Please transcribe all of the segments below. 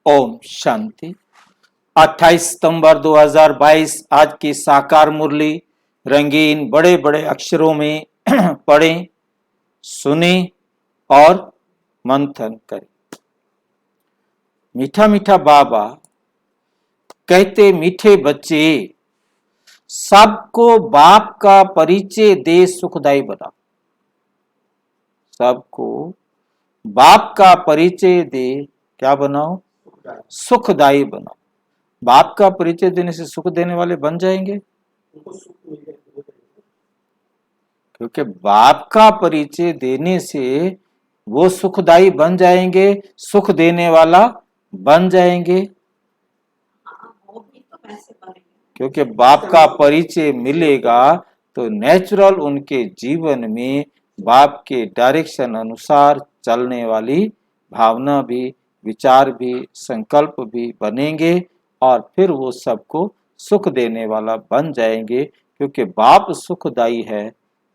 ओम शांति। 28 सितंबर 2022 आज की साकार मुरली रंगीन बड़े बड़े अक्षरों में पढ़ें, सुने और मंथन करें। मीठा मीठा बाबा कहते, मीठे बच्चे सबको बाप का परिचय दे सुखदाई बनाओ। सबको बाप का परिचय दे क्या बनाओ? सुखदाई बनाओ। बाप का परिचय देने से सुख देने वाले बन जाएंगे, क्योंकि बाप का परिचय देने से वो सुखदाई बन जाएंगे, सुख देने वाला बन जाएंगे। क्योंकि बाप का परिचय मिलेगा तो नेचुरल उनके जीवन में बाप के डायरेक्शन अनुसार चलने वाली भावना भी, विचार भी, संकल्प भी बनेंगे और फिर वो सबको सुख देने वाला बन जाएंगे। क्योंकि बाप सुखदाई है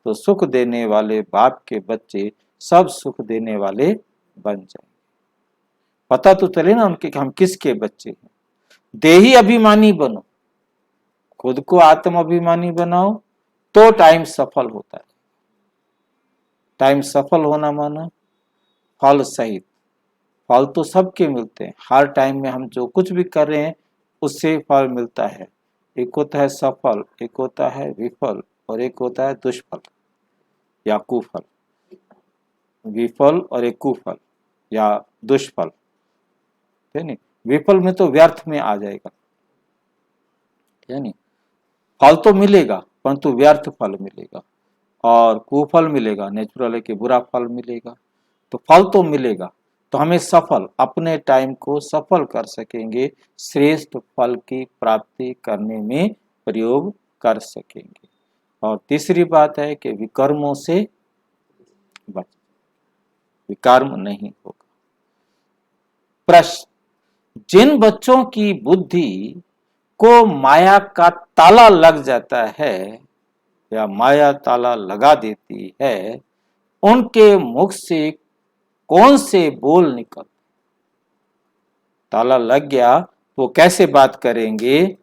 तो सुख देने वाले बाप के बच्चे सब सुख देने वाले बन जाएंगे। पता तो चले ना उनके कि हम किसके बच्चे हैं। देही अभिमानी बनो, खुद को आत्म अभिमानी बनाओ तो टाइम सफल होता है। टाइम सफल होना माना फल सहित। फल तो सबके मिलते हैं, हर टाइम में हम जो कुछ भी कर रहे हैं उससे फल मिलता है। एक होता है सफल, एक होता है विफल और एक होता है दुष्फल या कुफल। विफल और एक कुफल या दुष्फल, नहीं विफल में तो व्यर्थ में आ जाएगा, यानी फल तो मिलेगा परंतु व्यर्थ फल मिलेगा, और कुफल मिलेगा, नेचुरल है कि बुरा फल मिलेगा। तो फल तो मिलेगा, तो हमें सफल, अपने टाइम को सफल कर सकेंगे, श्रेष्ठ फल की प्राप्ति करने में प्रयोग कर सकेंगे। और तीसरी बात है कि विकर्मों से बच, विकर्म नहीं होगा। प्रश्न, जिन बच्चों की बुद्धि को माया का ताला लग जाता है या माया ताला लगा देती है, उनके मुख से कौन से बोल निकल? ताला लग गया तो कैसे बात करेंगे?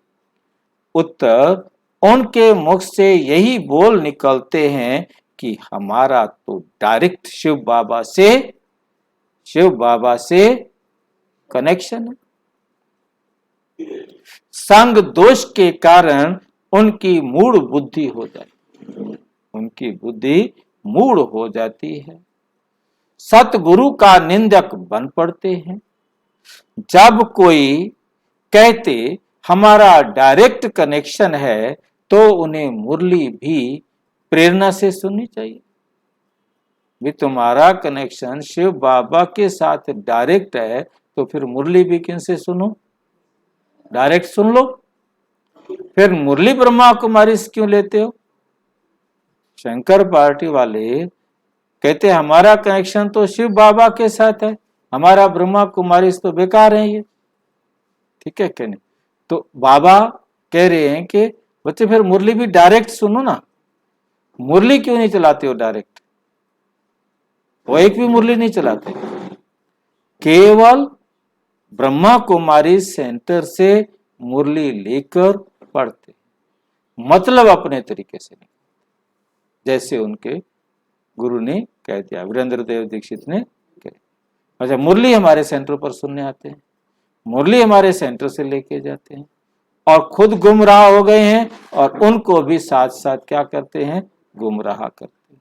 उत्तर, उनके मुख से यही बोल निकलते हैं कि हमारा तो डायरेक्ट शिव बाबा से कनेक्शन है। संग दोष के कारण उनकी मूढ़ बुद्धि हो जाती, उनकी बुद्धि मूढ़ हो जाती है, सतगुरु का निंदक बन पड़ते हैं। जब कोई कहते हमारा डायरेक्ट कनेक्शन है तो उन्हें मुरली भी प्रेरणा से सुननी चाहिए। भी तुम्हारा कनेक्शन शिव बाबा के साथ डायरेक्ट है तो फिर मुरली भी किनसे सुनो? डायरेक्ट सुन लो। फिर मुरली ब्रह्मा कुमारी से क्यों लेते हो? शंकर पार्टी वाले कहते हमारा कनेक्शन तो शिव बाबा के साथ है, हमारा ब्रह्मा कुमारी तो बेकार है ये, ठीक है क्या नहीं? तो बाबा कह रहे हैं कि बच्चे फिर मुरली भी डायरेक्ट सुनो ना। मुरली क्यों नहीं चलाते हो डायरेक्ट? वो एक भी मुरली नहीं चलाते, केवल ब्रह्मा कुमारी सेंटर से मुरली लेकर पढ़ते, मतलब अपने तरीके से नहीं, जैसे उनके गुरु ने कह दिया, वीरेंद्र देव दीक्षित ने कह। अच्छा, मुरली हमारे सेंटर पर सुनने आते हैं, मुरली हमारे सेंटर से लेके जाते हैं और खुद गुमराह हो गए हैं और उनको भी साथ साथ क्या करते हैं? गुमराह करते हैं।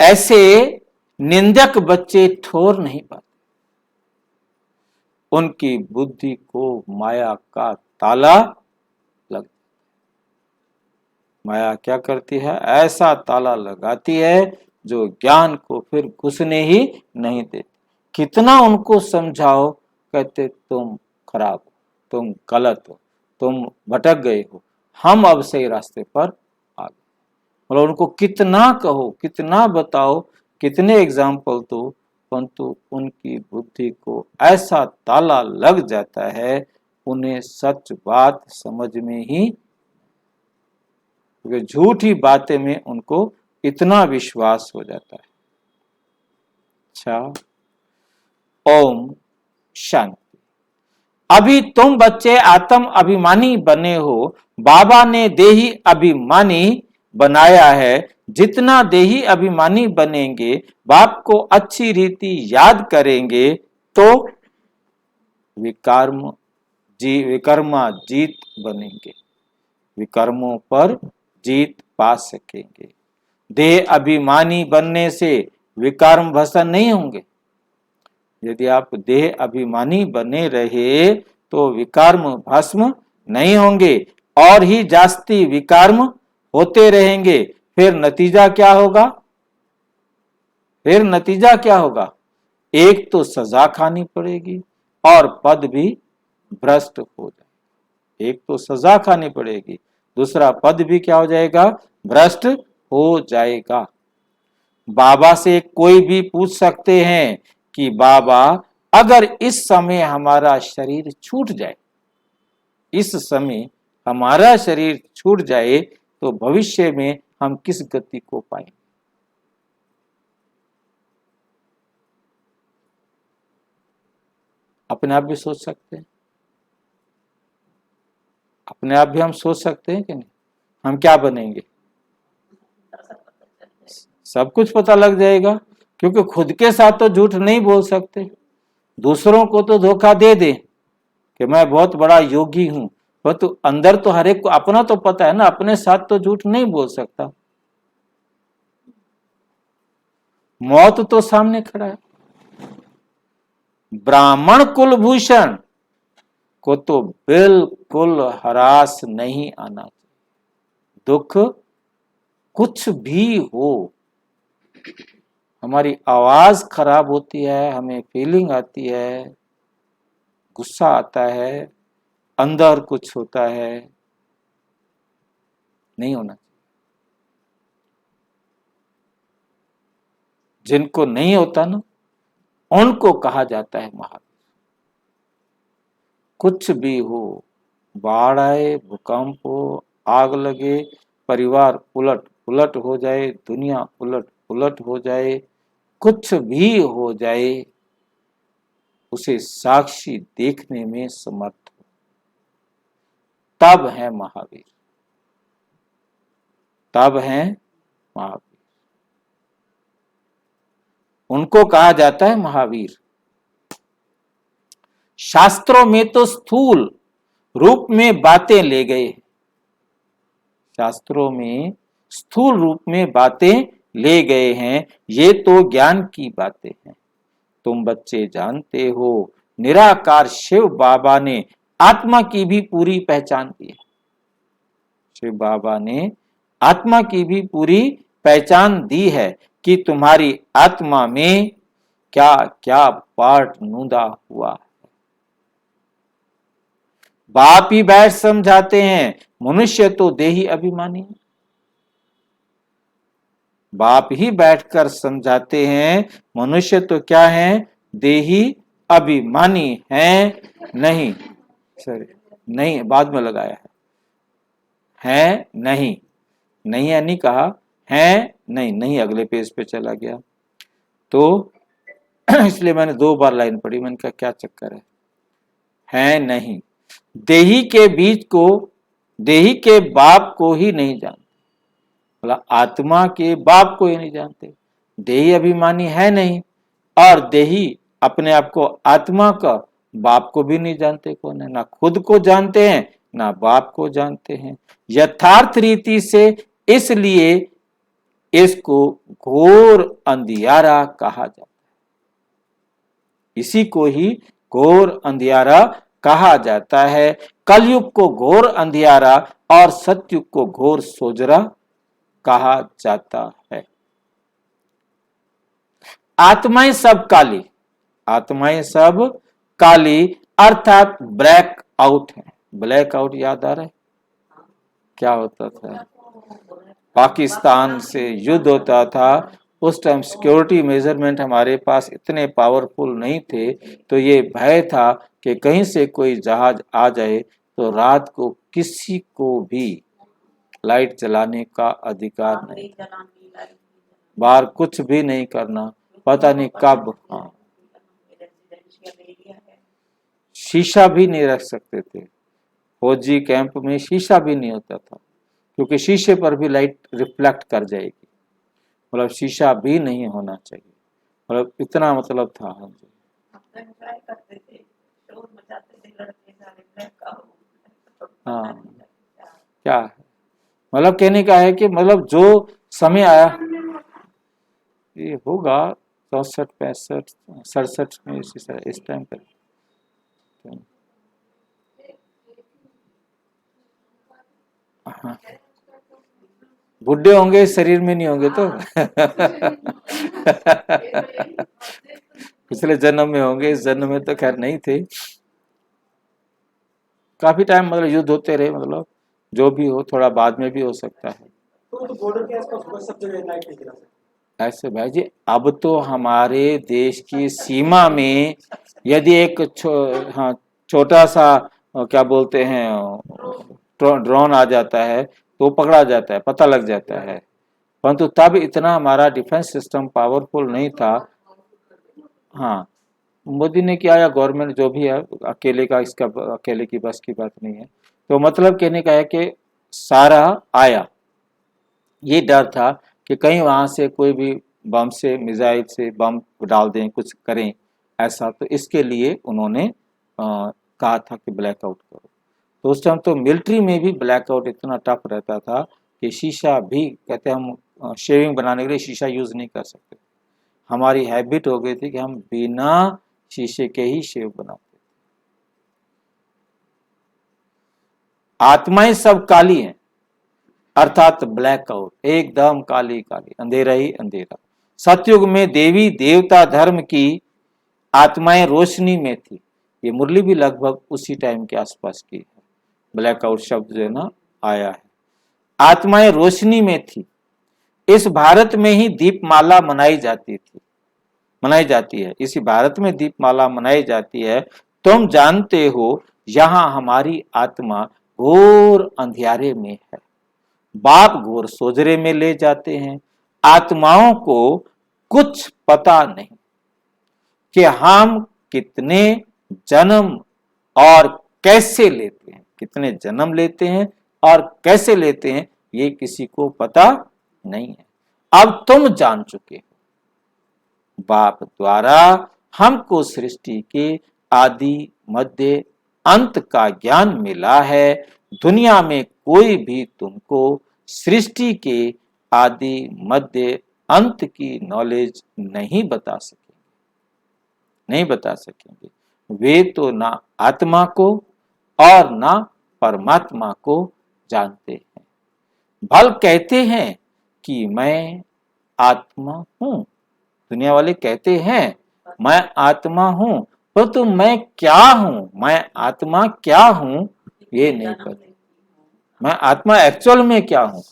ऐसे निंदक बच्चे ठोर नहीं पाते, उनकी बुद्धि को माया का ताला लग, माया क्या करती है? ऐसा ताला लगाती है जो ज्ञान को फिर घुसने ही नहीं देती। कितना उनको समझाओ, कहते तुम खराब हो, तुम गलत हो, तुम भटक गए हो, हम अब सही रास्ते पर आ गए। मतलब उनको कितना कहो, कितना बताओ, कितने एग्जाम्पल दो, परंतु उनकी बुद्धि को ऐसा ताला लग जाता है, उन्हें सच बात समझ में ही, क्योंकि झूठी बातें में उनको इतना विश्वास हो जाता है। अच्छा, ओम शांति। अभी तुम बच्चे आत्म अभिमानी बने हो, बाबा ने देही अभिमानी बनाया है। जितना देही अभिमानी बनेंगे, बाप को अच्छी रीति याद करेंगे, तो विकर्मा जीत बनेंगे, विकर्मों पर जीत पा सकेंगे। देह अभिमानी बनने से विकर्म भस्म नहीं होंगे। यदि आप देह अभिमानी बने रहे तो विकर्म भस्म नहीं होंगे, और ही जास्ती विकर्म होते रहेंगे। फिर नतीजा क्या होगा? फिर नतीजा क्या होगा? एक तो सजा खानी पड़ेगी और पद भी भ्रष्ट हो जाए। एक तो सजा खानी पड़ेगी, दूसरा पद भी क्या हो जाएगा? भ्रष्ट हो जाएगा। बाबा से कोई भी पूछ सकते हैं कि बाबा, अगर इस समय हमारा शरीर छूट जाए, इस समय हमारा शरीर छूट जाए, तो भविष्य में हम किस गति को पाएंगे? अपने आप भी सोच सकते हैं, अपने आप भी हम सोच सकते हैं कि नहीं? हम क्या बनेंगे? सब कुछ पता लग जाएगा, क्योंकि खुद के साथ तो झूठ नहीं बोल सकते। दूसरों को तो धोखा दे दे कि मैं बहुत बड़ा योगी हूं, पर तो अंदर तो हर एक को अपना तो पता है ना, अपने साथ तो झूठ नहीं बोल सकता। मौत तो सामने खड़ा है। ब्राह्मण कुलभूषण को तो बिल्कुल हरास नहीं आना चाहिए। दुख कुछ भी हो, हमारी आवाज खराब होती है, हमें फीलिंग आती है, गुस्सा आता है, अंदर कुछ होता है, नहीं होना चाहिए। जिनको नहीं होता ना, उनको कहा जाता है महावीर। कुछ भी हो, बाढ़ आए, भूकंप हो, आग लगे, परिवार उलट पुलट हो जाए, दुनिया उलट पुलट हो जाए, कुछ भी हो जाए, उसे साक्षी देखने में समर्थ हो, तब है महावीर, तब है महावीर। उनको कहा जाता है महावीर। शास्त्रों में तो स्थूल रूप में बातें ले गए, शास्त्रों में स्थूल रूप में बातें ले गए हैं, ये तो ज्ञान की बातें हैं। तुम बच्चे जानते हो, निराकार शिव बाबा ने आत्मा की भी पूरी पहचान दी है। शिव बाबा ने आत्मा की भी पूरी पहचान दी है कि तुम्हारी आत्मा में क्या क्या पार्ट नूदा हुआ। बाप ही बैठ समझाते हैं, मनुष्य तो देही अभिमानी है। बाप ही बैठकर समझाते हैं, मनुष्य तो क्या है? देही अभिमानी है। नहीं, सॉरी, नहीं, बाद में लगाया है नहीं, नहीं है नहीं कहा, है नहीं, नहीं अगले पेज पे चला गया, तो इसलिए मैंने 2 बार लाइन पढ़ी। मैंने कहा क्या चक्कर है नहीं। देही के बीज को, देही के बाप को ही नहीं जानते, बोला आत्मा के बाप को ही नहीं जानते। देही अभिमानी है नहीं, और देही अपने आप को आत्मा का बाप को भी नहीं जानते कौन है, ना खुद को जानते हैं ना बाप को जानते हैं यथार्थ रीति से। इसलिए इसको घोर अंधियारा कहा जाता है, इसी को ही घोर अंधियारा कहा जाता है। कलयुग को घोर अंधियारा और सतयुग को घोर सोजरा कहा जाता है। आत्माएं सब काली, आत्माएं सब काली अर्थात ब्लैक आउट है। ब्लैक आउट याद आ रहा है? क्या होता था? पाकिस्तान से युद्ध होता था, उस टाइम सिक्योरिटी मेजरमेंट हमारे पास इतने पावरफुल नहीं थे, तो ये भय था कि कहीं से कोई जहाज आ जाए तो रात को किसी को भी लाइट जलाने का अधिकार नहीं, बाहर कुछ भी नहीं करना, पता नहीं कब। हाँ, शीशा भी नहीं रख सकते थे, फौजी कैंप में शीशा भी नहीं होता था, क्योंकि शीशे पर भी लाइट रिफ्लेक्ट कर जाएगी, मतलब शीशा भी नहीं होना चाहिए, मतलब इतना मतलब था। हाँ जी, हाँ, क्या है, मतलब कहने का है कि मतलब जो समय आया, ये होगा 64 65 67 में, इस टाइम पर। हाँ, बुढ़े होंगे शरीर में नहीं होंगे तो पिछले जन्म में होंगे, इस जन्म में तो खैर नहीं थे। काफी टाइम मतलब युद्ध होते रहे, मतलब जो भी हो थोड़ा बाद में भी हो सकता है। तो बॉर्डर के आसपास होगा, सब जगह लाइट नहीं गिरा सकते। ऐसे भाई जी, अब तो हमारे देश की सीमा में यदि एक हाँ, छोटा सा क्या बोलते हैं ड्रोन आ जाता है तो पकड़ा जाता है, पता लग जाता है, परंतु तब इतना हमारा डिफेंस सिस्टम पावरफुल नहीं था। हाँ, मोदी ने किया या गवर्नमेंट जो भी है, अकेले का इसका अकेले की बस की बात नहीं है। तो मतलब कहने का है कि सारा आया, ये डर था कि कहीं वहां से कोई भी बम से मिसाइल से बम डाल दें, कुछ करें ऐसा, तो इसके लिए उन्होंने कहा था कि ब्लैकआउट करो। तो उस टाइम तो मिलिट्री में भी ब्लैकआउट इतना टफ रहता था कि शीशा भी, कहते हम शेविंग बनाने के लिए शीशा यूज नहीं कर सकते, हमारी हैबिट हो गई थी कि हम बिना शीशे के ही शेव बनाते। आत्माएं सब काली हैं, अर्थात ब्लैकआउट, एकदम काली काली, अंधेरा ही अंधेरा। सतयुग में देवी देवता धर्म की आत्माएं रोशनी में थी। ये मुरली भी लगभग उसी टाइम के आसपास की है, ब्लैकआउट शब्द जो है ना आया है। आत्माएं रोशनी में थी। इस भारत में ही दीपमाला मनाई जाती थी, मनाई जाती है, इसी भारत में दीपमाला मनाई जाती है। तुम जानते हो यहां हमारी आत्मा घोर अंधियारे में है, बाप घोर सोजरे में ले जाते हैं। आत्माओं को कुछ पता नहीं कि हम कितने जन्म और कैसे लेते हैं, कितने जन्म लेते हैं और कैसे लेते हैं, ये किसी को पता नहीं है। अब तुम जान चुके हो, बाप द्वारा हमको सृष्टि के आदि मध्य अंत का ज्ञान मिला है। दुनिया में कोई भी तुमको सृष्टि के आदि मध्य अंत की नॉलेज नहीं बता सकेंगे, नहीं बता सकेंगे। वे तो ना आत्मा को और ना परमात्मा को जानते हैं। भल कहते हैं कि मैं आत्मा हूं, दुनिया वाले कहते हैं मैं आत्मा हूं, परंतु मैं क्या हूं, मैं आत्मा क्या हूं ये नहीं पता, मैं आत्मा एक्चुअल में क्या हूं,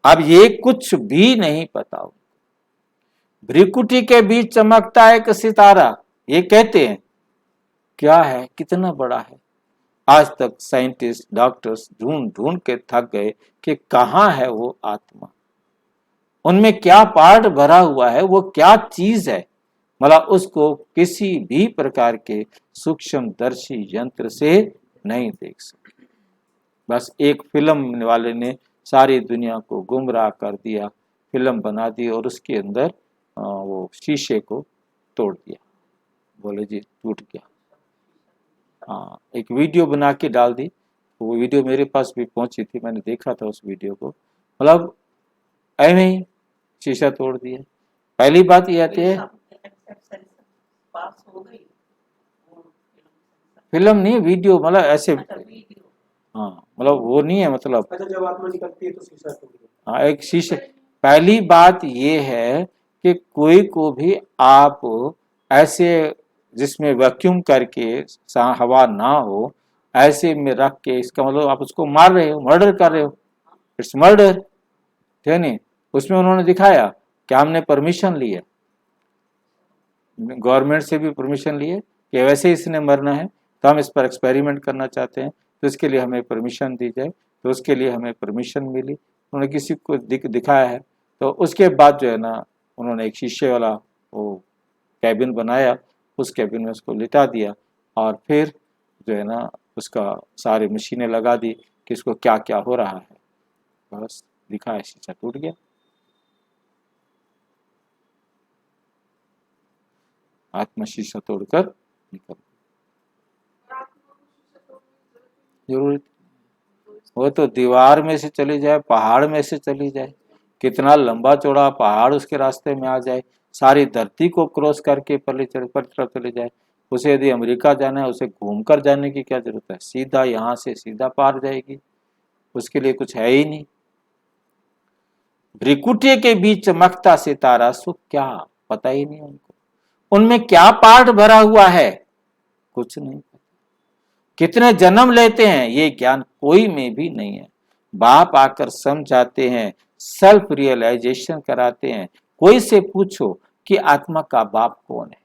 अब ये कुछ भी नहीं पता। भ्रिकुटी के बीच चमकता एक सितारा, ये कहते हैं क्या है, कितना बड़ा है। आज तक साइंटिस्ट डॉक्टर्स ढूंढ ढूंढ के थक गए कि कहाँ है वो आत्मा, उनमें क्या पार्ट भरा हुआ है, वो क्या चीज है, मतलब उसको किसी भी प्रकार के सूक्ष्मदर्शी यंत्र से नहीं देख सकते। बस एक फिल्म वाले ने सारी दुनिया को गुमराह कर दिया, फिल्म बना दी और उसके अंदर वो शीशे को तोड़ दिया, बोले जी टूट गया। हाँ, एक वीडियो बना के डाल दी, वो वीडियो मेरे पास भी पहुंची थी, मैंने देखा था उस वीडियो को, मतलब ऐਵੇਂ ही शीशा तोड़ दिया। पहली बात ये आती है, फिल्म नहीं वीडियो, मतलब ऐसे, हाँ मतलब वो नहीं है, मतलब अच्छा, जब आत्मा निकलती है तो शीशा टूट गया। हाँ एक शीशे। पहली बात ये है कि कोई को भी आप ऐसे जिसमें वैक्यूम करके हवा ना हो ऐसे में रख के, इसका मतलब आप उसको मार रहे हो, मर्डर कर रहे हो, इट्स मर्डर, ठीक है नहीं। उसमें उन्होंने दिखाया कि हमने परमिशन ली है, गवर्नमेंट से भी परमिशन ली है कि वैसे इसने मरना है तो हम इस पर एक्सपेरिमेंट करना चाहते हैं, तो इसके लिए हमें परमिशन दी जाए, तो उसके लिए हमें परमिशन मिली, उन्होंने किसी को दिखाया है। तो उसके बाद जो है ना उन्होंने एक शीशे वाला वो कैबिन बनाया, उस कैबिन में उसको लिटा दिया और फिर जो है ना उसका सारी मशीनें लगा दी कि इसको क्या क्या हो रहा है। बस दिखा, शीशा टूट गया। आत्मा शीशा तोड़कर निकल, जरूरत वो तो दीवार में से चली जाए, पहाड़ में से चली जाए, कितना लंबा चौड़ा पहाड़ उसके रास्ते में आ जाए, सारी धरती को क्रॉस करके पर तरफ चले जाए, उसे यदि अमेरिका जाना है उसे घूमकर जाने की क्या जरूरत है, सीधा यहाँ से सीधा पार जाएगी, उसके लिए कुछ है ही नहीं। भ्रिकुटी के बीच चमकता सितारा सुख क्या, पता ही नहीं उनको, उनमें क्या पार्ट भरा हुआ है, कुछ नहीं। कितने जन्म लेते हैं ये ज्ञान कोई में भी नहीं है। बाप आकर समझाते हैं, सेल्फ रियलाइजेशन कराते हैं। कोई से पूछो कि आत्मा का बाप कौन है,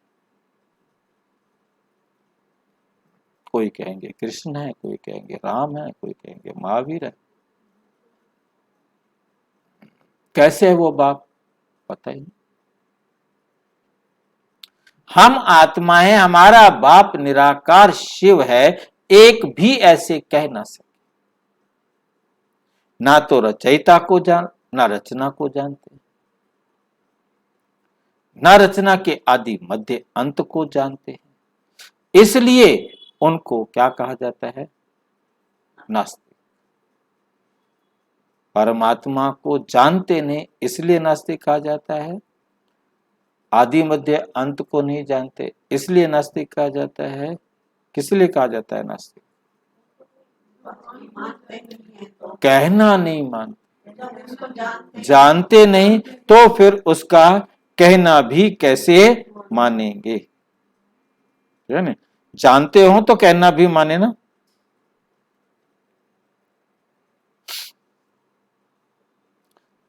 कोई कहेंगे कृष्ण है, कोई कहेंगे राम है, कोई कहेंगे महावीर है। कैसे है वो बाप, पता ही नहीं। हम आत्मा है, हमारा बाप निराकार शिव है, एक भी ऐसे कह ना सके। ना तो रचयिता को ना रचना को जानते, ना रचना के आदि मध्य अंत को जानते हैं, इसलिए उनको क्या कहा जाता है, नास्तिक। परमात्मा को जानते नहीं इसलिए नास्तिक कहा जाता है, आदि मध्य अंत को नहीं जानते इसलिए नास्तिक कहा जाता है। किस लिए कहा जाता है नास्तिक, कहना नहीं मानते, जानते नहीं तो फिर उसका कहना भी कैसे मानेंगे, है ना? जानते हो तो कहना भी माने ना।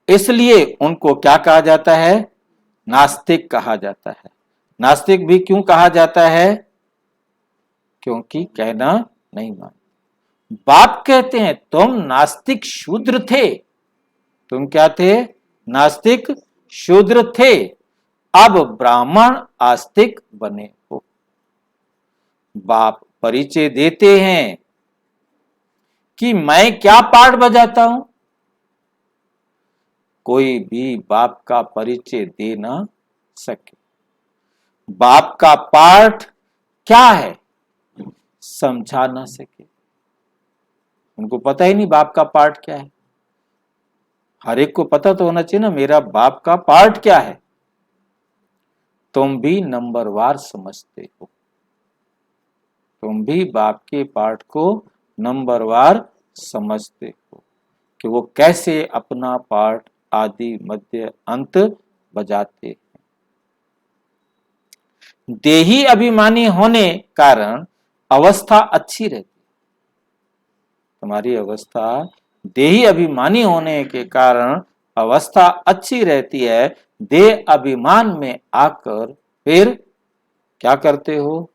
इसलिए उनको क्या कहा जाता है, नास्तिक कहा जाता है। नास्तिक भी क्यों कहा जाता है, क्योंकि कहना नहीं मानते। बाप कहते हैं तुम नास्तिक शूद्र थे, तुम क्या थे, नास्तिक शूद्र थे, अब ब्राह्मण आस्तिक बने हो। बाप परिचय देते हैं कि मैं क्या पार्ट बजाता हूं, कोई भी बाप का परिचय दे ना सके। बाप का पार्ट क्या है, समझा ना सके, उनको पता ही नहीं बाप का पार्ट क्या है। हर एक को पता तो होना चाहिए ना मेरा बाप का पार्ट क्या है। तुम भी नंबरवार समझते हो, तुम भी बाप के पार्ट को नंबरवार समझते हो कि वो कैसे अपना पार्ट आदि मध्य अंत बजाते हैं। देही अभिमानी होने कारण अवस्था अच्छी रहती, तुम्हारी अवस्था देही अभिमानी होने के कारण अवस्था अच्छी रहती है। देह अभिमान में आकर फिर क्या करते हो,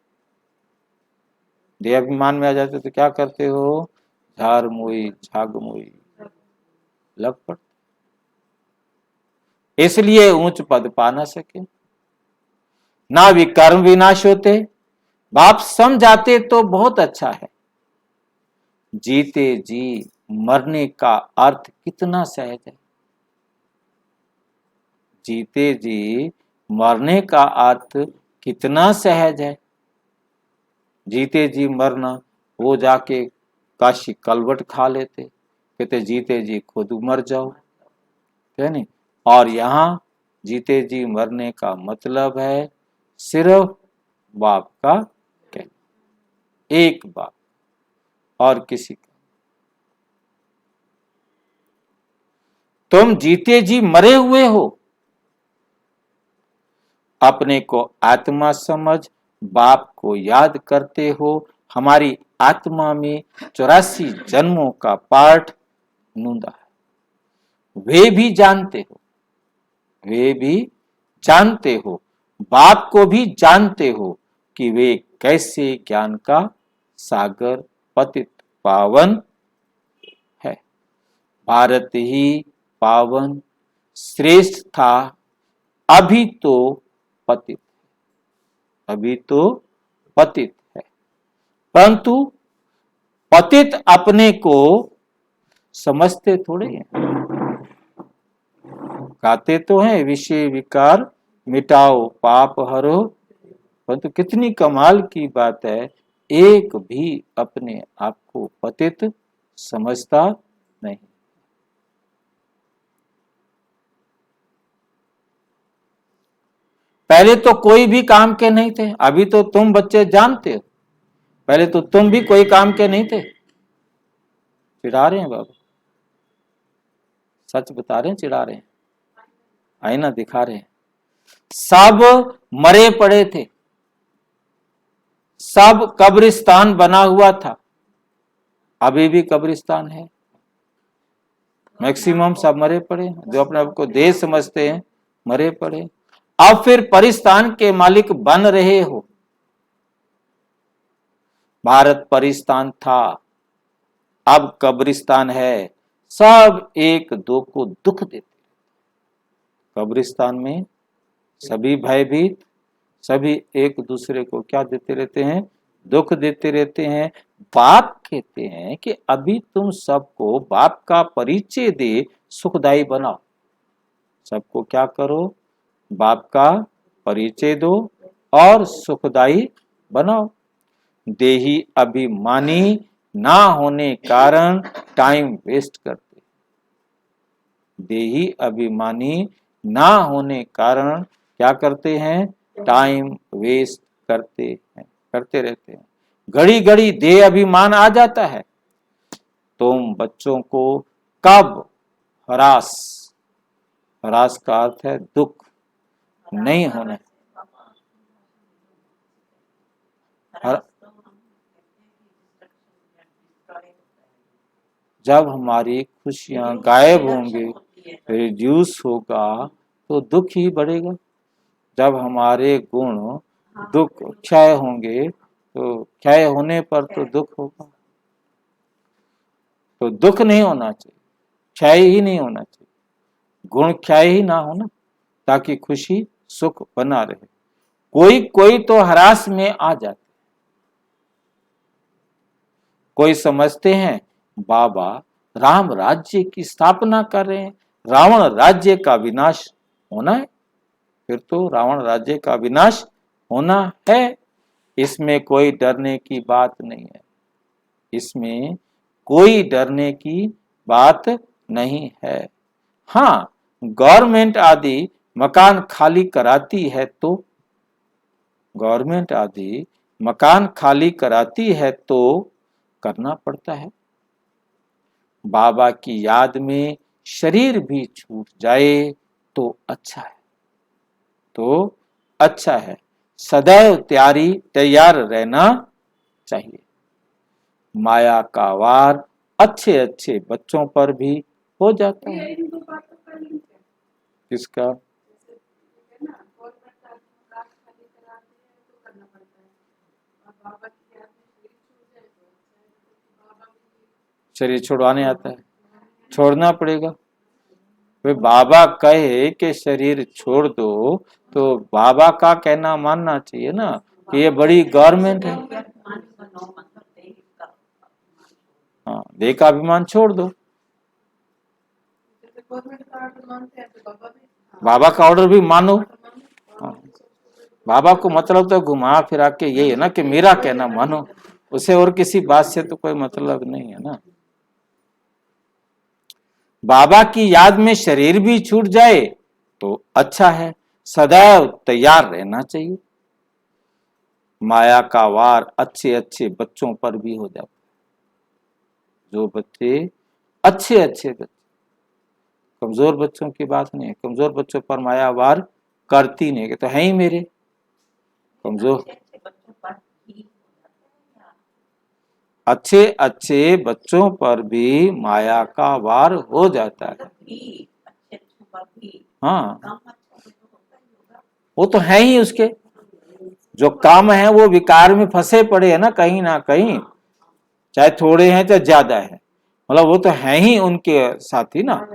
देह अभिमान में आ जाते तो क्या करते हो, झार मोई झाग मोई लग पड़ते, इसलिए ऊंच पद पा ना सके, ना विकर्म विनाश होते। बाप समझाते तो बहुत अच्छा है, जीते जी मरने का अर्थ कितना सहज है, जीते जी मरने का अर्थ कितना सहज है। जीते जी मरना, वो जाके काशी कलवट खा लेते, कहते जीते जी खुद मर जाओ, है नहीं। और यहाँ जीते जी मरने का मतलब है सिर्फ बाप का कहना, एक बाप और किसी का। तुम जीते जी मरे हुए हो, अपने को आत्मा समझ बाप को याद करते हो। हमारी आत्मा में 84 जन्मों का पाठ नूंदा है, वे भी जानते हो, वे भी जानते हो, बाप को भी जानते हो कि वे कैसे ज्ञान का सागर पतित पावन है। भारत ही पावन श्रेष्ठ था, अभी तो पतित, अभी तो पतित है। परंतु पतित अपने को समझते थोड़े हैं। गाते तो हैं विषय विकार मिटाओ पाप हरो, परंतु कितनी कमाल की बात है, एक भी अपने आप को पतित समझता नहीं। पहले तो कोई भी काम के नहीं थे, अभी तो तुम बच्चे जानते हो, पहले तो तुम भी कोई काम के नहीं थे। चिढ़ा रहे हैं बाबा, सच बता रहे हैं, चिढ़ा रहे हैं, आईना दिखा रहे हैं। सब मरे पड़े थे, सब कब्रिस्तान बना हुआ था, अभी भी कब्रिस्तान है। मैक्सिमम सब मरे पड़े, जो अपने आप को देह समझते हैं मरे पड़े। अब फिर परिस्तान के मालिक बन रहे हो। भारत परिस्तान था, अब कब्रिस्तान है। सब एक दो को दुख देते, कब्रिस्तान में सभी भयभीत, सभी एक दूसरे को क्या देते रहते हैं, दुख देते रहते हैं। बाप कहते हैं कि अभी तुम सबको बाप का परिचय दे सुखदायी बनाओ। सबको क्या करो, बाप का परिचय दो और सुखदायी बनाओ। देही अभिमानी ना होने कारण टाइम वेस्ट करते, देही अभिमानी ना होने कारण क्या करते हैं, टाइम वेस्ट करते हैं, करते रहते हैं। घड़ी घड़ी देह अभिमान आ जाता है। तुम बच्चों को कब हरास, हरास का अर्थ है दुख नहीं होना। जब हमारी खुशियां गायब होंगी, रिड्यूस होगा, तो दुख ही बढ़ेगा। जब हमारे गुण दुख क्षय होंगे, तो क्षय होने पर तो दुख होगा। तो दुख नहीं होना चाहिए, क्षय ही नहीं होना चाहिए, गुण क्षय ही ना होना, ताकि खुशी सुख बना रहे। कोई कोई तो हरास में आ जाते, कोई समझते हैं बाबा राम राज्य की स्थापना कर रहे हैं, रावण राज्य का विनाश होना है, फिर तो रावण राज्य का विनाश होना है। इसमें कोई डरने की बात नहीं है, इसमें कोई डरने की बात नहीं है। हाँ, गवर्नमेंट आदि मकान खाली कराती है तो, गवर्नमेंट आदि मकान खाली कराती है तो करना पड़ता है। बाबा की याद में शरीर भी छूट जाए तो अच्छा है, तो अच्छा है। सदैव तैयार रहना चाहिए। माया का वार अच्छे अच्छे बच्चों पर भी हो जाता है। किसका? शरीर छुड़वाने आता है, छोड़ना पड़ेगा। वे बाबा कहे कि शरीर छोड़ दो, तो बाबा का कहना मानना चाहिए ना कि ये बड़ी गवर्नमेंट है। हाँ, देह का अभिमान छोड़ दो। बाबा का ऑर्डर भी मानो। हाँ, बाबा को मतलब तो घुमा फिरा के यही है ना कि मेरा कहना मानो, उसे और किसी बात से तो कोई मतलब नहीं है ना। बाबा की याद में शरीर भी छूट जाए तो अच्छा है, सदैव तैयार रहना चाहिए। माया का वार अच्छे अच्छे बच्चों पर भी हो जाता है। जो बच्चे अच्छे अच्छे बच्चे, कमजोर बच्चों की बात नहीं है, कमजोर बच्चों पर माया वार करती नहीं, कि तो है ही मेरे कमजोर। अच्छे अच्छे बच्चों पर भी माया का वार हो जाता है। हाँ, वो तो है ही, उसके जो काम है वो विकार में फंसे पड़े है ना कहीं, चाहे थोड़े हैं चाहे ज्यादा है, मतलब वो तो है ही उनके साथी ना।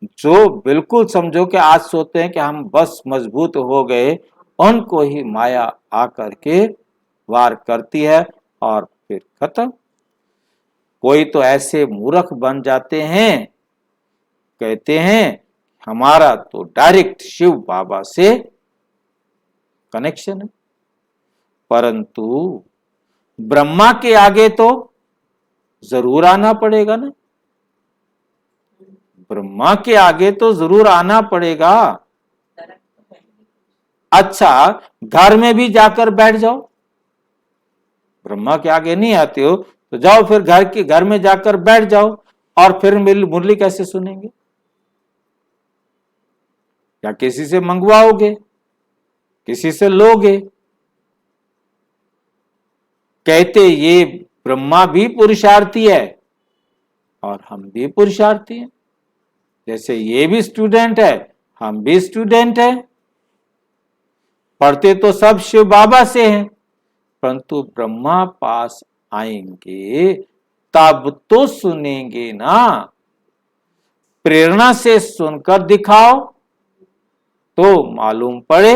जो बिल्कुल समझो कि आज सोते हैं कि हम बस मजबूत हो गए, उनको ही माया आकर के वार करती है और फिर खत्म। कोई तो ऐसे मूर्ख बन जाते हैं, कहते हैं हमारा तो डायरेक्ट शिव बाबा से कनेक्शन है, परंतु ब्रह्मा के आगे तो जरूर आना पड़ेगा ना, ब्रह्मा के आगे तो जरूर आना पड़ेगा। अच्छा, घर में भी जाकर बैठ जाओ, ब्रह्मा के आगे नहीं आते हो तो जाओ फिर घर में जाकर बैठ जाओ, और फिर मुरली कैसे सुनेंगे? या किसी से मंगवाओगे, किसी से लोगे? कहते ये ब्रह्मा भी पुरुषार्थी है और हम भी पुरुषार्थी हैं, जैसे ये भी स्टूडेंट है हम भी स्टूडेंट हैं, पढ़ते तो सब शिव बाबा से हैं, परंतु ब्रह्मा पास आएंगे तब तो सुनेंगे ना। प्रेरणा से सुनकर दिखाओ तो मालूम पड़े।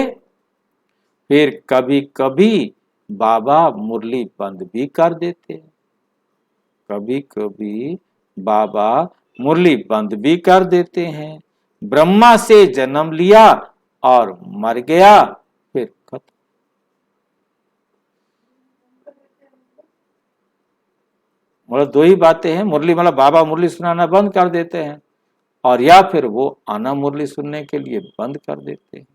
फिर कभी कभी बाबा मुरली बंद भी कर देते हैं, कभी कभी बाबा मुरली बंद भी कर देते हैं। ब्रह्मा से जन्म लिया और मर गया, फिर खत्म। मतलब दो ही बातें हैं, मुरली मतलब बाबा मुरली सुनाना बंद कर देते हैं, और या फिर वो आना मुरली सुनने के लिए बंद कर देते हैं।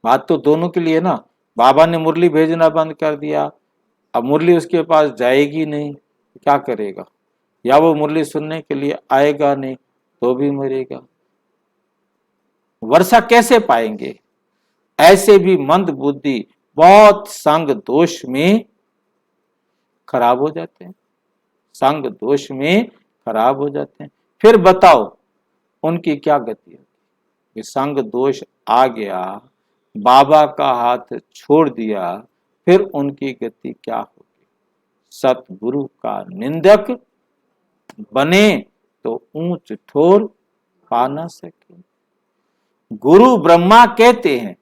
बात तो दोनों के लिए ना, बाबा ने मुरली भेजना बंद कर दिया, अब मुरली उसके पास जाएगी नहीं, क्या करेगा? या वो मुरली सुनने के लिए आएगा नहीं तो भी मरेगा, वर्षा कैसे पाएंगे? ऐसे भी मंद बुद्धि बहुत संग दोष में खराब हो जाते हैं, संग दोष में खराब हो जाते हैं। फिर बताओ उनकी क्या गति है? संग दोष आ गया, बाबा का हाथ छोड़ दिया, फिर उनकी गति क्या होगी? सतगुरु का निंदक बने तो ऊंच ठोर पा ना सके। गुरु ब्रह्मा कहते हैं,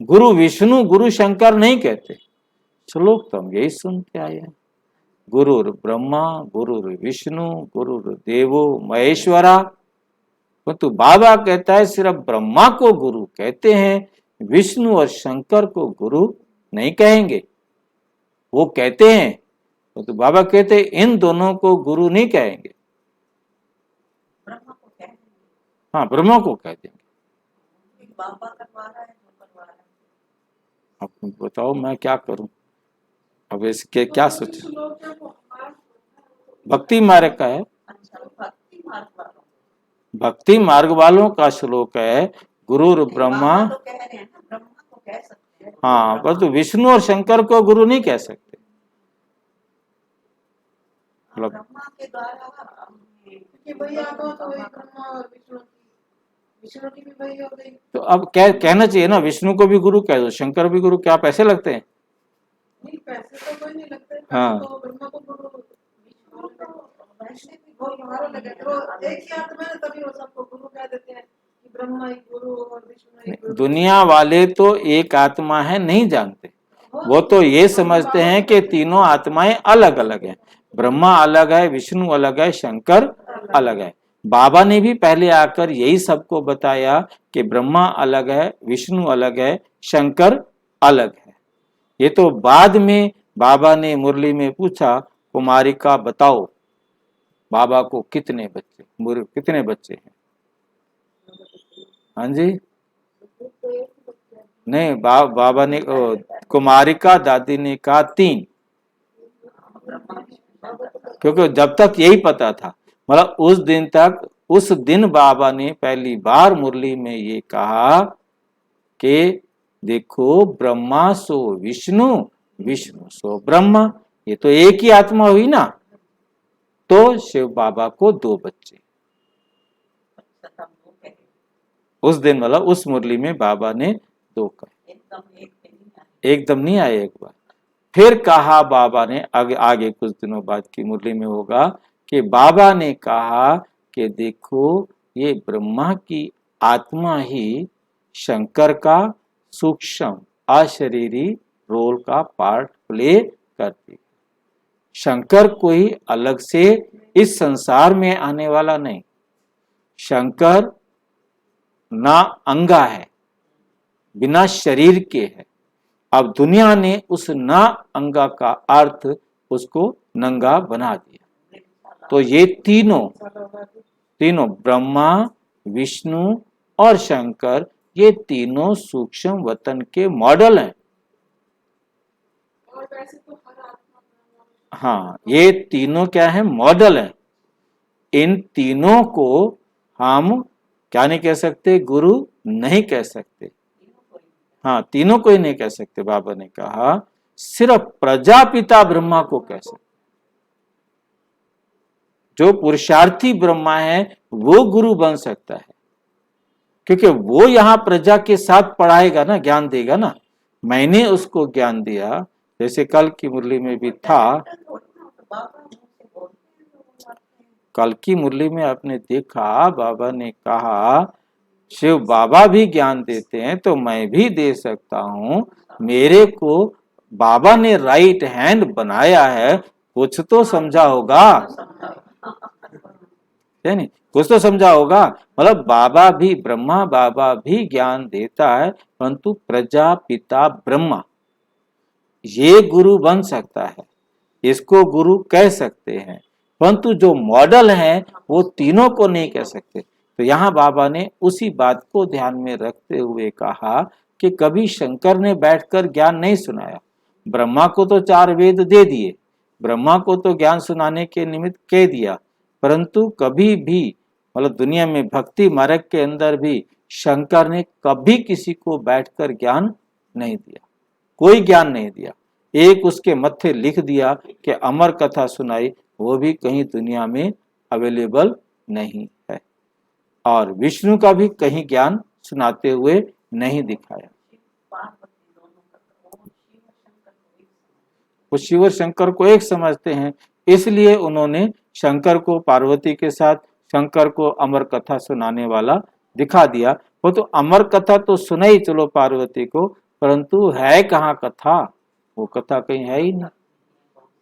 गुरु विष्णु गुरु शंकर नहीं कहते। श्लोक तो हम यही सुनते आए हैं, गुरुर ब्रह्मा गुरुर विष्णु गुरुर देवो महेश्वरा। परंतु बाबा कहता है सिर्फ ब्रह्मा को गुरु कहते हैं, विष्णु और शंकर को गुरु नहीं कहेंगे। वो कहते हैं, तो बाबा कहते हैं इन दोनों को गुरु नहीं कहेंगे। हाँ, ब्रह्मा को कह देंगे। बाबा करवा रहा है, जो करवा रहा है। अब बताओ मैं क्या करूं? अब इसके क्या सोचे? भक्ति मार्ग का है, अच्छा, भक्ति मार्ग वालों, भक्ति मार्ग वालों का श्लोक है, गुरु ब्रह्मा। बाबा तो कह रहे हैं ना, ब्रह्मा को कह सकते हैं। हाँ, परंतु विष्णु और शंकर को गुरु नहीं कह सकते। मतलब ब्रह्मा के द्वारा कि भैया तो वही ब्रह्मा और विष्णु की भी वही हो गई। तो अब कहना चाहिए ना, विष्णु को भी गुरु कह दो, शंकर भी गुरु, क्या पैसे लगते हैं? नहीं, पैसे तो कोई नहीं लगते। हाँ। तो ब्रह्मा को गुरु, विष्णु को वैष्णव भी बहुत मारो लगे, तो एक ही आत्मा है, तभी वो सबको गुरु कह देते हैं कि ब्रह्मा एक गुरु और विष्णु एक गुरु। दुनिया वाले तो एक आत्मा है नहीं जानते, वो तो ये समझते हैं कि तीनों आत्माएं अलग अलग हैं, ब्रह्मा अलग है, विष्णु अलग है, शंकर अलग है। बाबा ने भी पहले आकर यही सबको बताया कि ब्रह्मा अलग है, विष्णु अलग है, शंकर अलग है। ये तो बाद में बाबा ने मुरली में पूछा, कुमारिका बताओ बाबा को कितने बच्चे हैं? हाँ जी, नहीं, बाबा ने कुमारिका दादी ने कहा 3, क्योंकि जब तक यही पता था, मतलब उस दिन बाबा ने पहली बार मुरली में ये कहा कि देखो ब्रह्मा सो विष्णु, विष्णु सो ब्रह्मा, ये तो एक ही आत्मा हुई ना। तो शिव बाबा को 2 बच्चे, उस दिन मतलब उस मुरली में बाबा ने 2 कहे, एकदम नहीं आए एक बार। फिर कहा बाबा ने, आगे कुछ दिनों बाद की मुरली में होगा कि बाबा ने कहा कि देखो ये ब्रह्मा की आत्मा ही शंकर का सूक्ष्म अशरीरी रोल का पार्ट प्ले करती है। शंकर कोई अलग से इस संसार में आने वाला नहीं। शंकर ना अंगा है, बिना शरीर के है। अब दुनिया ने उस ना अंगा का अर्थ उसको नंगा बना दिया। तो ये तीनों ब्रह्मा, विष्णु और शंकर, ये तीनों सूक्ष्म वतन के मॉडल हैं। और वैसे तो हर आत्मा हाँ, ये तीनों क्या है? मॉडल हैं। इन तीनों को हम क्या नहीं कह सकते? गुरु नहीं कह सकते। हाँ, तीनों को ही नहीं कह सकते। बाबा ने कहा सिर्फ प्रजापिता ब्रह्मा को कह सकते। जो पुरुषार्थी ब्रह्मा है वो गुरु बन सकता है, क्योंकि वो यहां प्रजा के साथ पढ़ाएगा ना, ज्ञान देगा ना। मैंने उसको ज्ञान दिया, जैसे कल की मुरली में भी था। कल की मुरली में आपने देखा, बाबा ने कहा शिव बाबा भी ज्ञान देते हैं तो मैं भी दे सकता हूं। मेरे को बाबा ने राइट हैंड बनाया है, कुछ तो समझा होगा, है नहीं? कुछ तो समझा होगा। मतलब बाबा भी, ब्रह्मा बाबा भी ज्ञान देता है, परंतु प्रजापिता ब्रह्मा ये गुरु बन सकता है, इसको गुरु कह सकते हैं। परंतु जो मॉडल है वो तीनों को नहीं कह सकते। तो यहाँ बाबा ने उसी बात को ध्यान में रखते हुए कहा कि कभी शंकर ने बैठकर ज्ञान नहीं सुनाया। ब्रह्मा को तो 4 वेद दे दिए, ब्रह्मा को तो ज्ञान सुनाने के निमित्त कह दिया, परंतु कभी भी मतलब दुनिया में भक्ति मार्ग के अंदर भी शंकर ने कभी किसी को बैठकर ज्ञान नहीं दिया, कोई ज्ञान नहीं दिया। एक उसके मत्थे लिख दिया कि अमर कथा सुनाई, वो भी कहीं दुनिया में अवेलेबल नहीं है। और विष्णु का भी कहीं ज्ञान सुनाते हुए नहीं दिखाया। वो शिव और शंकर को एक समझते हैं, इसलिए उन्होंने शंकर को पार्वती के साथ, शंकर को अमर कथा सुनाने वाला दिखा दिया। वो तो अमर कथा तो सुनाई चलो पार्वती को, परंतु है कहाँ कथा? वो कथा कहीं है ही नहीं,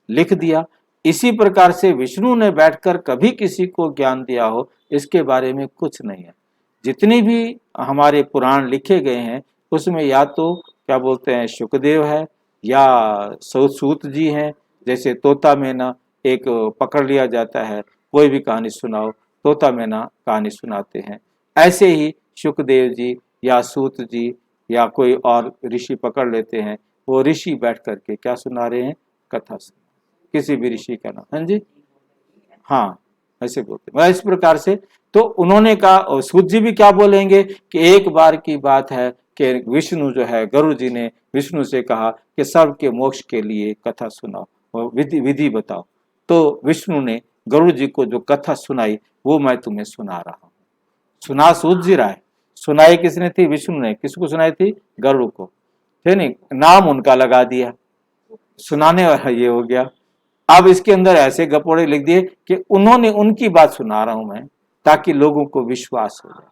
लिख दिया। इसी प्रकार से विष्णु ने बैठकर कभी किसी को ज्ञान दिया हो, इसके बारे में कुछ नहीं है। जितनी भी हमारे पुराण लिखे गए हैं उसमें या तो क्या बोलते हैं शुकदेव है या सूत जी हैं। जैसे तोता मैना एक पकड़ लिया जाता है, कोई भी कहानी सुनाओ, तोता मैना कहानी सुनाते हैं। ऐसे ही शुकदेव जी या सूत जी या कोई और ऋषि पकड़ लेते हैं, वो ऋषि बैठ करके क्या सुना रहे हैं? कथा सुना, किसी भी ऋषि का नाम। हाँ जी, हाँ ऐसे बोलते हैं। इस प्रकार से तो उन्होंने कहा, और सूत जी भी क्या बोलेंगे कि एक बार की बात है कि विष्णु जो है, गुरु जी ने विष्णु से कहा कि सबके मोक्ष के लिए कथा सुनाओ, विधि बताओ। तो विष्णु ने गुरु जी को जो कथा सुनाई वो मैं तुम्हें सुना रहा हूँ। सुना सूत जी रहा है, सुनाई किसने थी? विष्णु ने। किसको सुनाई थी? गरुड़ को, है नहीं? नाम उनका लगा दिया, सुनाने वाला ये हो गया। अब इसके अंदर ऐसे गपोड़े लिख दिए कि उन्होंने, उनकी बात सुना रहा हूं मैं, ताकि लोगों को विश्वास हो जाए।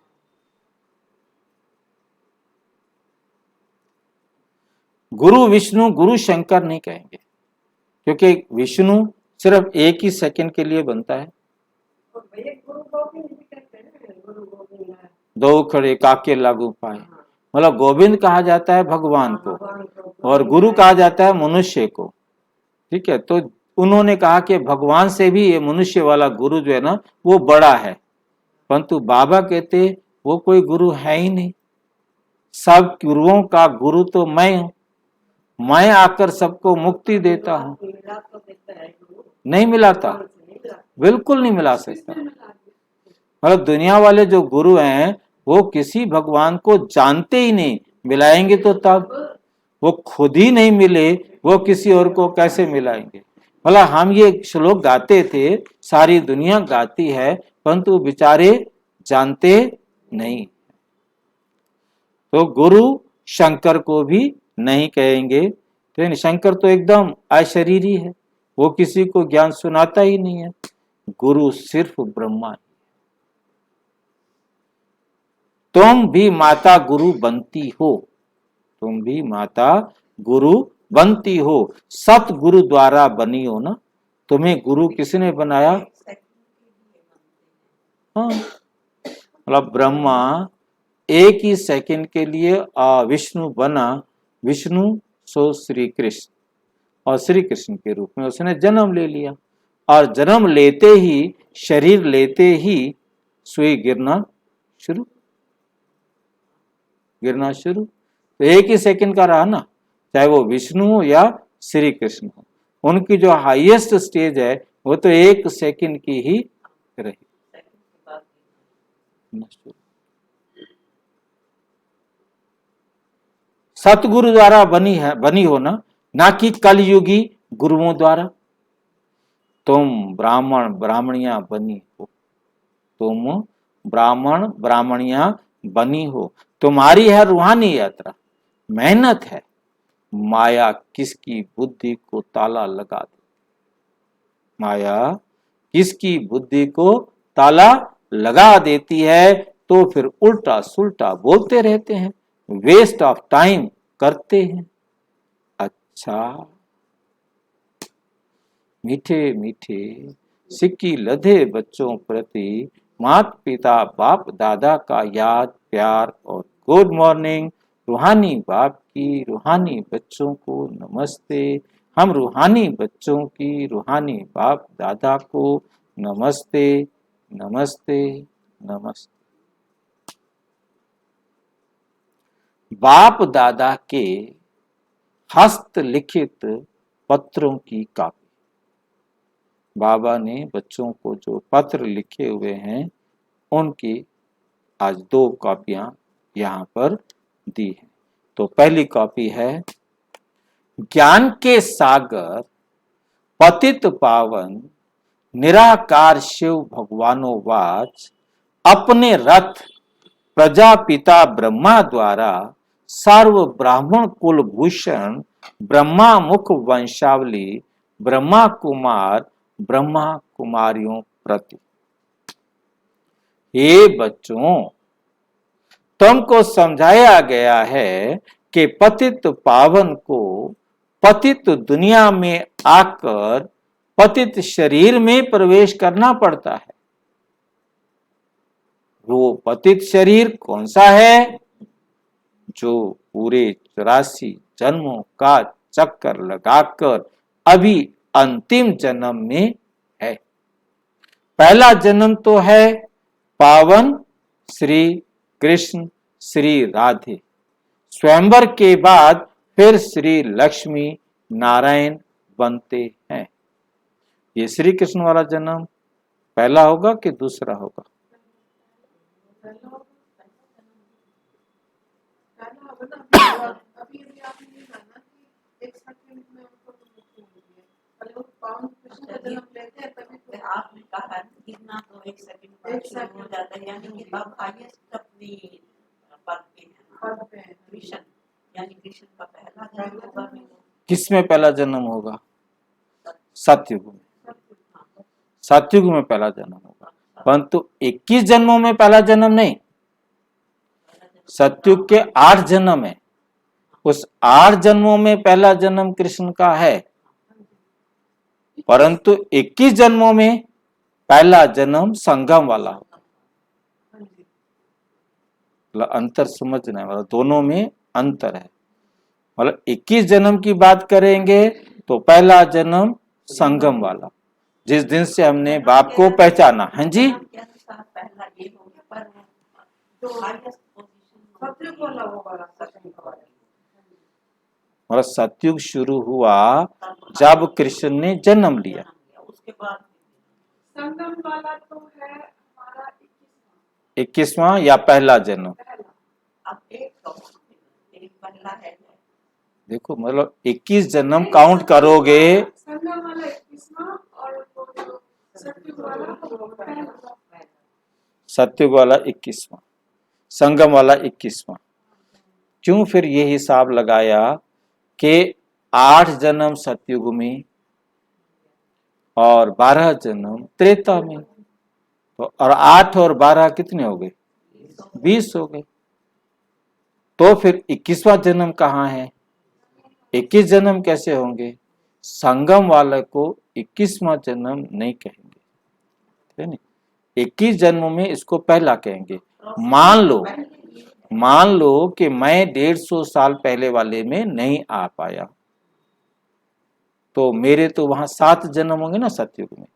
गुरु विष्णु, गुरु शंकर नहीं कहेंगे, क्योंकि विष्णु सिर्फ एक ही सेकंड के लिए बनता है। दो खड़े काके लागू पाए, मतलब गोविंद कहा जाता है भगवान को और गुरु कहा जाता है मनुष्य को। ठीक है, तो उन्होंने कहा कि भगवान से भी ये मनुष्य वाला गुरु जो है ना वो बड़ा है, परंतु बाबा कहते वो कोई गुरु है ही नहीं। सब गुरुओं का गुरु तो मैं हूं, मैं आकर सबको मुक्ति देता हूं। नहीं मिलाता, बिल्कुल नहीं मिला सकता। मतलब दुनिया वाले जो गुरु हैं वो किसी भगवान को जानते ही नहीं, मिलाएंगे तो तब। वो खुद ही नहीं मिले, वो किसी और को कैसे मिलाएंगे? मतलब हम ये श्लोक गाते थे, सारी दुनिया गाती है, परंतु बेचारे जानते नहीं। तो गुरु शंकर को भी नहीं कहेंगे। तो शंकर तो एकदम अशरीरी है, वो किसी को ज्ञान सुनाता ही नहीं है। गुरु सिर्फ ब्रह्मा है। तुम भी माता गुरु बनती हो, तुम भी माता गुरु बनती हो, सतगुरु द्वारा बनी हो ना। तुम्हें गुरु किसने बनाया? एक सेकंड के लिए बनते हैं। हाँ, मतलब ब्रह्मा एक ही सेकंड के लिए विष्णु बना, विष्णु सो श्री कृष्ण, और श्री कृष्ण के रूप में उसने जन्म ले लिया, और जन्म लेते ही, शरीर लेते ही सुई गिरना शुरू, तो एक ही सेकंड का रहा ना, चाहे वो विष्णु हो या श्री कृष्ण हो, उनकी जो हाईएस्ट स्टेज है वो तो एक सेकंड की ही रही। सेकंड के बाद सतगुरु द्वारा बनी हो ना कि कलयुगी गुरुओं द्वारा। तुम ब्राह्मण ब्राह्मणियां बनी हो, तुम ब्राह्मण ब्राह्मणियां बनी हो, तुम्हारी है रूहानी यात्रा, मेहनत है, माया किसकी बुद्धि को ताला लगा दे, माया किसकी बुद्धि को ताला लगा देती है, तो फिर उल्टा सुल्टा बोलते रहते हैं, वेस्ट ऑफ टाइम करते हैं। अच्छा, मीठे मीठे सिक्की लधे बच्चों प्रति माता पिता बाप दादा का याद प्यार और गुड मॉर्निंग। रूहानी बाप की रूहानी बच्चों को नमस्ते। हम रूहानी बच्चों की रूहानी बाप दादा को नमस्ते नमस्ते नमस्ते। बाप दादा के हस्तलिखित पत्रों की कॉपी, बाबा ने बच्चों को जो पत्र लिखे हुए हैं उनकी आज 2 कॉपियां यहाँ पर दी है। तो पहली कॉपी है ज्ञान के सागर पतित पावन निराकार शिव भगवानोवाच, अपने रथ प्रजापिता ब्रह्मा द्वारा सर्व ब्राह्मण कुल भूषण ब्रह्मा मुख वंशावली ब्रह्मा कुमार ब्रह्मा कुमारियों प्रति। हे बच्चों, तुमको समझाया गया है कि पतित पावन को पतित दुनिया में आकर पतित शरीर में प्रवेश करना पड़ता है। वो पतित शरीर कौन सा है? जो पूरे 84 जन्मों का चक्कर लगाकर अभी अंतिम जन्म में है। पहला जन्म तो है पावन श्री कृष्ण श्री राधे, स्वयंवर के बाद फिर श्री लक्ष्मी नारायण बनते हैं। ये श्री कृष्ण वाला जन्म पहला होगा कि दूसरा होगा? अभी अभी आपने ये माना कि एक सेकंड में उनको मुक्ति मिलती है, पहले वो पावन कृष्ण का जन्म लेते हैं तभी तो आपने कहा गिरना तो एक सेकंड बाद शुरू हो जाता है, यानी कि अब हाईएस्ट अपनी पद पे है, पद पे हैं। कृष्ण, यानी कृष्ण का पहला जन्म होगा। किसमें पहला जन्म होगा? सतयुग में, सतयुग में पहला जन्म होगा, परंतु 21 जन्मों में पहला जन्म नहीं। सतयुग के 8 जन्म है, उस 8 जन्मों में पहला जन्म कृष्ण का है, परंतु 21 जन्मों में पहला जन्म संगम वाला होगा। मतलब अंतर समझना है, मतलब दोनों में अंतर है। मतलब 21 जन्म की बात करेंगे तो पहला जन्म संगम वाला, जिस दिन से हमने बाप को पहचाना। हाँ जी, पहला ये हो गया, पर जो हाईएस्ट पोजीशन सतयुग वाला होगा, सतयुग वाला। मतलब सतयुग शुरू हुआ जब कृष्ण ने जन्म लिया। उसके बाद संगम वाला तो है हमारा 21वां या पहला जन्म? अब एक पहला है। देखो मतलब 21 जन्म काउंट करोगे, संगम वाला 21वां और वो जो सतयुग वाला वो पहला। सतयुग वाला 21वां, संगम वाला 21वां। क्यों फिर ये हिसाब लगाया कि 8 जन्म सतयुग में और 12 जन्म त्रेता में, तो और 8 और 12 कितने हो गए? 20 हो गए। तो फिर 21वां जन्म कहाँ है? 21 जन्म कैसे होंगे? संगम वाले को 21वां जन्म नहीं कहेंगे, है ना? 21 जन्मों में इसको पहला कहेंगे। मान लो कि मैं 150 साल पहले वाले में नहीं आ पाया, तो मेरे तो वहां 7 जन्म होंगे ना सतयुग में,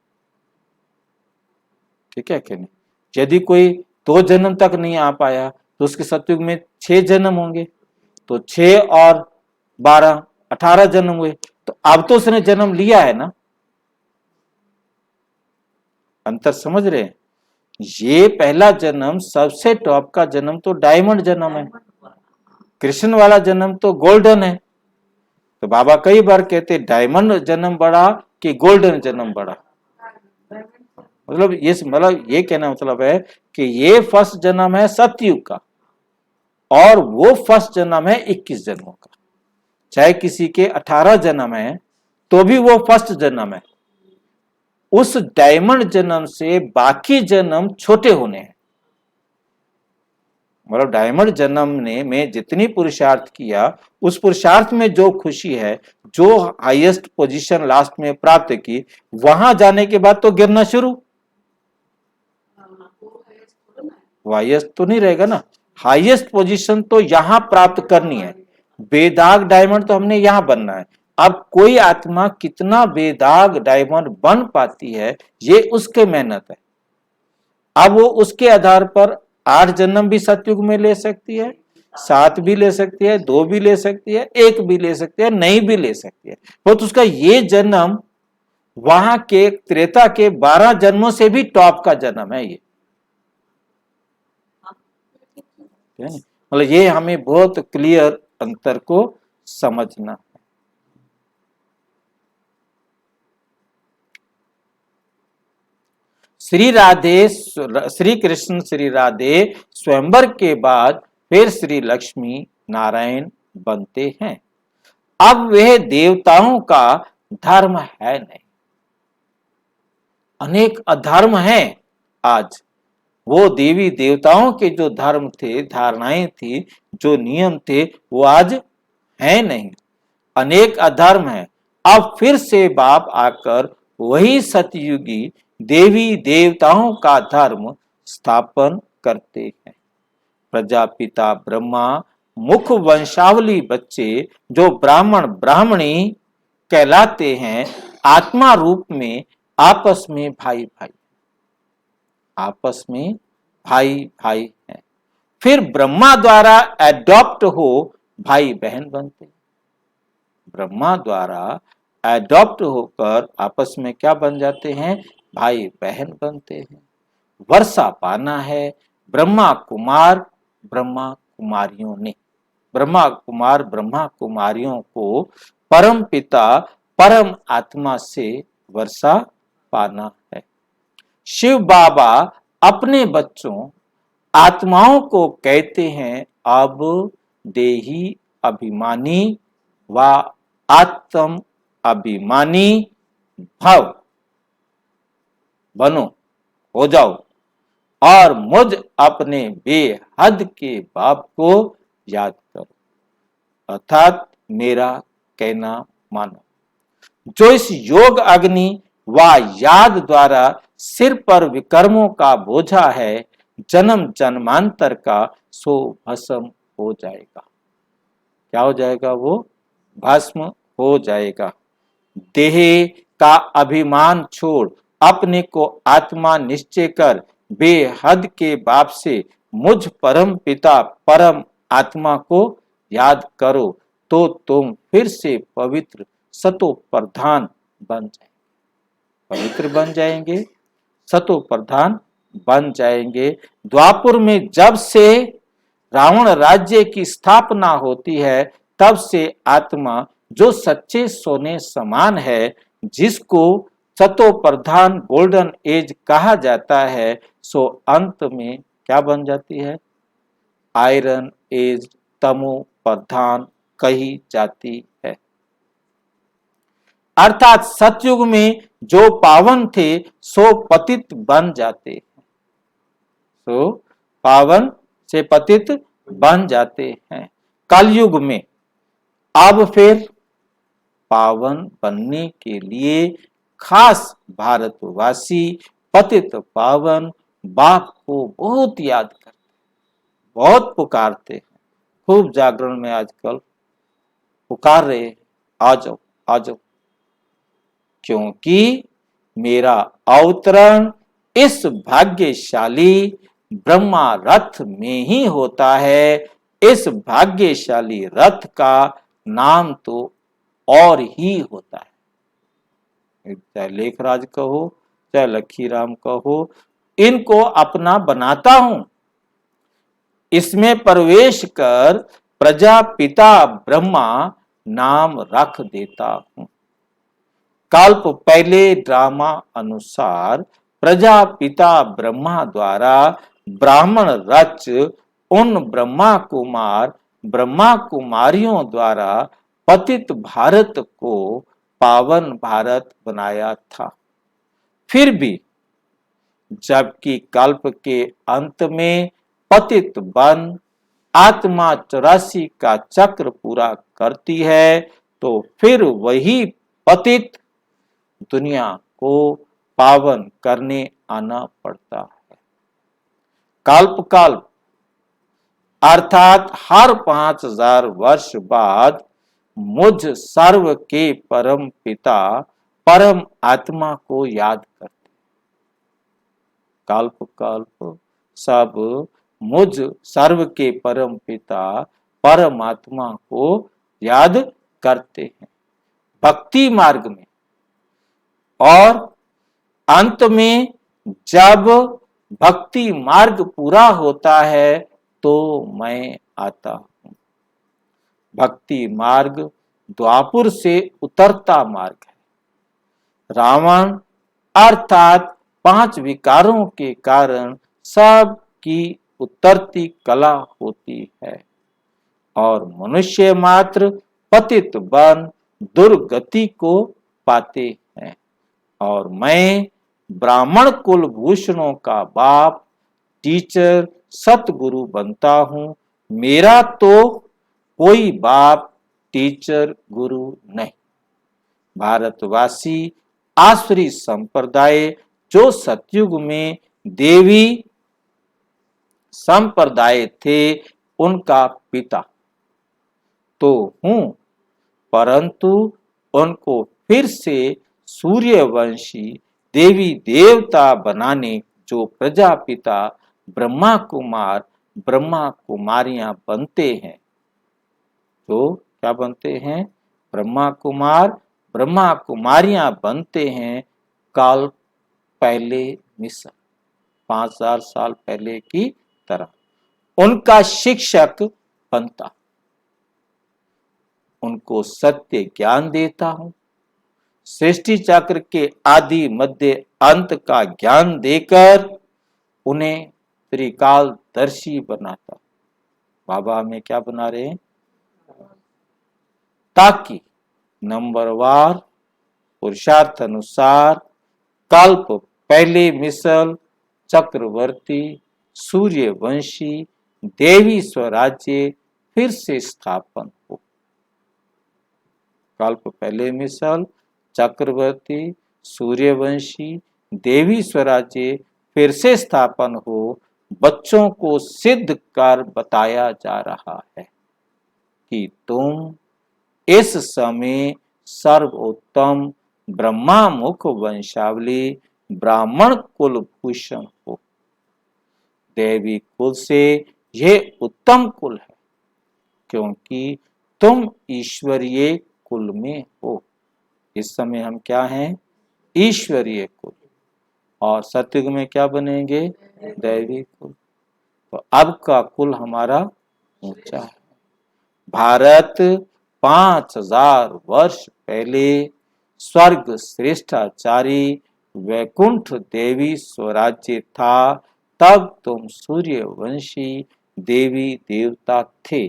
ठीक है कि नहीं? यदि कोई 2 जन्म तक नहीं आ पाया तो उसके सतयुग में 6 जन्म होंगे, तो 6 और 12 18 जन्म हुए। तो अब तो उसने जन्म लिया है ना, अंतर समझ रहे हैं? ये पहला जन्म सबसे टॉप का जन्म तो डायमंड जन्म है, कृष्ण वाला जन्म तो गोल्डन है। तो बाबा कई बार कहते डायमंड जन्म बड़ा कि गोल्डन जन्म बड़ा। मतलब ये कहना मतलब है कि ये फर्स्ट जन्म है सतयुग का और वो फर्स्ट जन्म है 21 जन्मों का। चाहे किसी के 18 जन्म है तो भी वो फर्स्ट जन्म है। उस डायमंड जन्म से बाकी जन्म छोटे होने हैं। मतलब डायमंड जन्म ने में जितनी पुरुषार्थ किया, उस पुरुषार्थ में जो खुशी है, जो हाईएस्ट पोजीशन लास्ट में प्राप्त की, वहां जाने के बाद तो गिरना शुरू। हाईएस्ट तो नहीं रहेगा ना, हाईएस्ट पोजीशन तो यहां प्राप्त करनी है। बेदाग डायमंड तो हमने यहां बनना है। अब कोई आत्मा कितना बेदाग डायमंड बन पाती है, ये उसके मेहनत है। अब वो उसके आधार पर 8 जन्म भी सतयुग में ले सकती है, 7 भी ले सकती है, 2 भी ले सकती है, 1 भी ले सकती है, नहीं भी ले सकती है। तो उसका ये जन्म वहां के त्रेता के 12 जन्मों से भी टॉप का जन्म है ये। मतलब ये हमें बहुत क्लियर अंतर को समझना। श्री कृष्ण श्री राधे स्वयंवर के बाद फिर श्री लक्ष्मी नारायण बनते हैं। अब वह देवताओं का धर्म है नहीं, अनेक अधर्म हैं। आज वो देवी देवताओं के जो धर्म थे, धारणाएं थी, जो नियम थे, वो आज है नहीं, अनेक अधर्म है। अब फिर से बाप आकर वही सतयुगी देवी देवताओं का धर्म स्थापन करते हैं। प्रजापिता ब्रह्मा मुख वंशावली बच्चे जो ब्राह्मण ब्राह्मणी कहलाते हैं, आत्मा रूप में आपस में भाई भाई, आपस में भाई भाई हैं। फिर ब्रह्मा द्वारा एडॉप्ट हो भाई बहन बनते हैं। ब्रह्मा द्वारा एडॉप्ट होकर आपस में क्या बन जाते हैं? भाई बहन बनते हैं। वर्षा पाना है ब्रह्मा कुमार ब्रह्मा कुमारियों ने, ब्रह्मा कुमार ब्रह्मा कुमारियों को परम पिता परम आत्मा से वर्षा पाना है। शिव बाबा अपने बच्चों आत्माओं को कहते हैं, अब देही अभिमानी व आत्म अभिमानी भव बनो, हो जाओ और मुझ अपने बेहद के बाप को याद करो, अर्थात मेरा कहना मानो। जो इस योग अग्नि व याद द्वारा सिर पर विकर्मों का बोझा है, जन्म जन्मांतर का, सो भस्म हो जाएगा। क्या हो जाएगा? वो भस्म हो जाएगा। देह का अभिमान छोड़ अपने को आत्मा निश्चय कर बेहद के बाप से मुझ परम पिता परम आत्मा को याद करो, तो तुम फिर से पवित्र सतो प्रधान बन जाएंगे। पवित्र बन जाएंगे, सतो प्रधान बन जाएंगे। द्वापुर में जब से रावण राज्य की स्थापना होती है, तब से आत्मा जो सच्चे सोने समान है, जिसको सतो प्रधान गोल्डन एज कहा जाता है, सो अंत में क्या बन जाती है? आयरन एज तमो प्रधान कही जाती है। अर्थात सतयुग में जो पावन थे सो पतित बन जाते हैं, सो पावन से पतित बन जाते हैं। कलयुग में अब फिर पावन बनने के लिए खास भारतवासी पतित पावन बाप को बहुत याद करते, बहुत पुकारते हैं। खूब जागरण में आजकल पुकार रहे हैं, आ जाओ आ जाओ, क्योंकि मेरा अवतरण इस भाग्यशाली ब्रह्मा रथ में ही होता है। इस भाग्यशाली रथ का नाम तो और ही होता है। चाहे लेखराज कहो, चाहे लखीराम कहो, इनको अपना बनाता हूं। इसमें प्रवेश कर प्रजापिता ब्रह्मा नाम रख देता हूं। कल्प पहले ड्रामा अनुसार प्रजापिता ब्रह्मा द्वारा ब्राह्मण रच उन ब्रह्मा कुमारियों द्वारा पतित भारत को पावन भारत बनाया था। फिर भी जबकि कल्प के अंत में पतित बन आत्मा 84 का चक्र पूरा करती है, तो फिर वही पतित दुनिया को पावन करने आना पड़ता है। कल्प अर्थात हर 5000 वर्ष बाद मुझ सर्व के परम पिता परम आत्मा को याद करते। कल्प सब मुझ सर्व के परम पिता परमात्मा को याद करते हैं भक्ति मार्ग में। और अंत में जब भक्ति मार्ग पूरा होता है तो मैं आता हूं। भक्ति मार्ग द्वापुर से उतरता मार्ग है। रावण अर्थात 5 विकारों के कारण सब की उतरती कला होती है और मनुष्य मात्र पतित बन दुर्गति को पाते हैं। और मैं ब्राह्मण कुल भूषणों का बाप, टीचर, सतगुरु बनता हूं। मेरा तो कोई बाप, टीचर, गुरु नहीं। भारतवासी आसुरी संप्रदाय जो सतयुग में देवी संप्रदाय थे, उनका पिता तो हूं, परंतु उनको फिर से सूर्यवंशी देवी देवता बनाने जो प्रजापिता ब्रह्मा कुमार ब्रह्मा कुमारियां बनते हैं, तो क्या बनते हैं? ब्रह्मा कुमार ब्रह्मा कुमारियां बनते हैं। काल पहले मिस्र 5000 साल पहले की तरह उनका शिक्षक बनता, उनको सत्य ज्ञान देता हूं। सृष्टि चक्र के आदि मध्य अंत का ज्ञान देकर उन्हें त्रिकालदर्शी बनाता। बाबा हमें क्या बना रहे हैं? ताकि नंबरवार पुरुषार्थ अनुसार कल्प पहले मिसल चक्रवर्ती सूर्यवंशी देवी स्वराज्य फिर से स्थापन हो। कल्प पहले मिसल चक्रवर्ती सूर्यवंशी देवी स्वराज्य फिर से स्थापन हो। बच्चों को सिद्ध कर बताया जा रहा है कि तुम इस समय सर्वोत्तम ब्रह्मा मुख वंशावली ब्राह्मण कुल भूषण हो। देवी कुल से यह उत्तम कुल है क्योंकि तुम ईश्वरीय कुल में हो। इस समय हम क्या हैं? ईश्वरीय कुल। और सतयुग में क्या बनेंगे? दैवी कुल। तो अब का कुल हमारा ऊंचा है। भारत 5000 वर्ष पहले स्वर्ग श्रेष्ठाचारी वैकुंठ देवी स्वराज्य था, तब तुम सूर्यवंशी देवी देवता थे।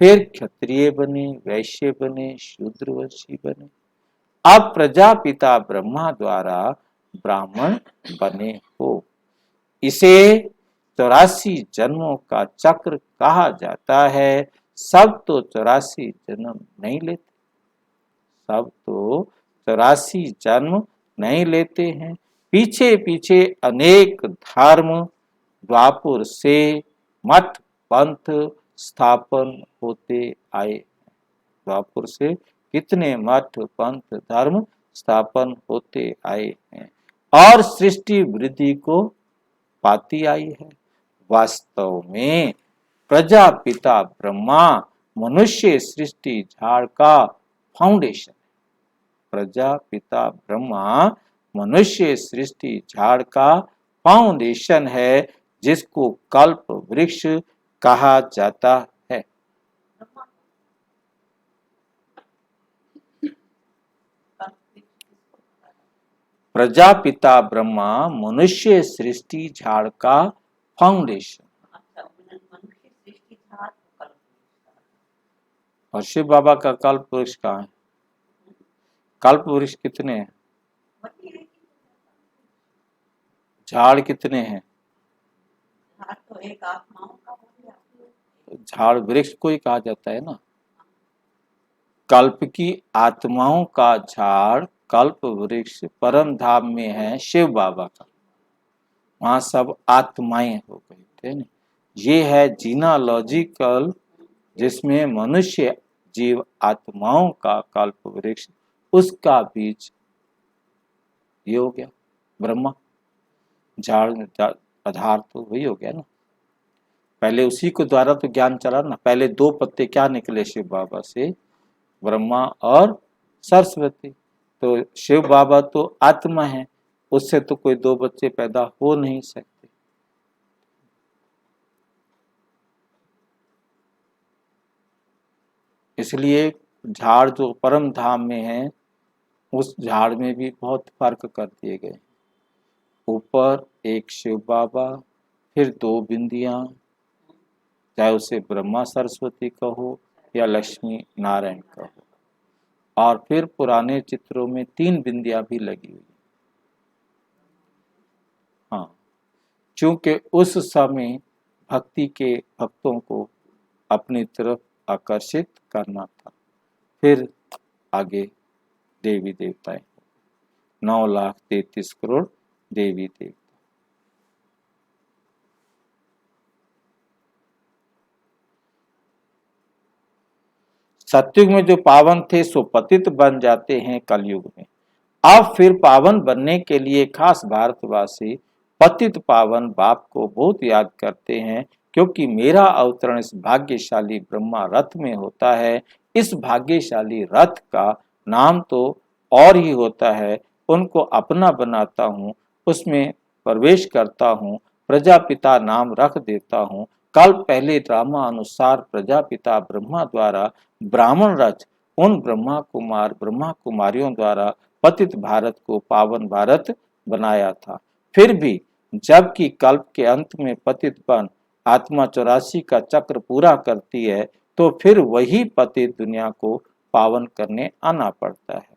फिर क्षत्रिय बने, वैश्य बने, शूद्रवंशी बने। अब प्रजापिता ब्रह्मा द्वारा ब्राह्मण बने हो। इसे 84 जन्मों का चक्र कहा जाता है। सब तो 84 जन्म नहीं लेते, सब तो 84 जन्म नहीं लेते हैं। पीछे पीछे अनेक धर्म द्वापुर से मठ पंथ स्थापन होते आए। द्वापुर से कितने मठ पंथ धर्म स्थापन होते आए हैं और सृष्टि वृद्धि को पाती आई है। वास्तव में प्रजापिता ब्रह्मा मनुष्य सृष्टि झाड़ का फाउंडेशन। प्रजापिता ब्रह्मा मनुष्य सृष्टि झाड़ का फाउंडेशन है, जिसको कल्प वृक्ष कहा जाता है। प्रजापिता ब्रह्मा मनुष्य सृष्टि झाड़ का फाउंडेशन। मनुष्य सृष्टि झाड़ को कल्प और शिव बाबा का कल्प वृक्ष कहाँ है? कल्प वृक्ष कितने हैं? झाड़ कितने हैं? झाड़ तो एक आत्माओं का हो गया। झाड़ वृक्ष को ही कहा जाता है ना। कल्प की आत्माओं का झाड़ कल्प वृक्ष परम धाम में है शिव बाबा का। वहां सब आत्माएं हो गई थे ना। ये है जीनालॉजिकल, जिसमें मनुष्य जीव आत्माओं का कल्प वृक्ष, उसका बीज ये हो गया ब्रह्मा। झाड़ आधार तो वही हो गया ना। पहले उसी को द्वारा तो ज्ञान चला ना। पहले 2 पत्ते क्या निकले शिव बाबा से? ब्रह्मा और सरस्वती। तो शिव बाबा तो आत्मा है, उससे तो कोई 2 बच्चे पैदा हो नहीं सकते। इसलिए झाड़ जो परम धाम में है, उस झाड़ में भी बहुत फर्क कर दिए गए। ऊपर एक शिव बाबा, फिर 2 बिंदियां, चाहे उसे ब्रह्मा सरस्वती कहो या लक्ष्मी नारायण कहो, और फिर पुराने चित्रों में 3 बिंदियां भी लगी हुई। हाँ, चूंकि उस समय भक्ति के भक्तों को अपनी तरफ आकर्षित करना था। फिर आगे देवी देवताएं, 9,33 करोड़ देवी देवता। सतयुग में जो पावन थे सो पतित बन जाते हैं कलयुग में। अब फिर पावन बनने के लिए खास भारतवासी पतित पावन बाप को बहुत याद करते हैं, क्योंकि मेरा अवतरण इस भाग्यशाली ब्रह्मा रथ में होता है। इस भाग्यशाली रथ का नाम तो और ही होता है। उनको अपना बनाता हूँ, उसमें प्रवेश करता हूँ, प्रजापिता नाम रख देता हूँ। कल पहले ड्रामा अनुसार प्रजापिता ब्रह्मा द्वारा ब्राह्मण रच उन ब्रह्मा कुमारियों द्वारा पतित भारत को पावन भारत बनाया था। फिर भी जबकि कल्प के अंत में पतित बन आत्मा 84 का चक्र पूरा करती है, तो फिर वही पतित दुनिया को पावन करने आना पड़ता है।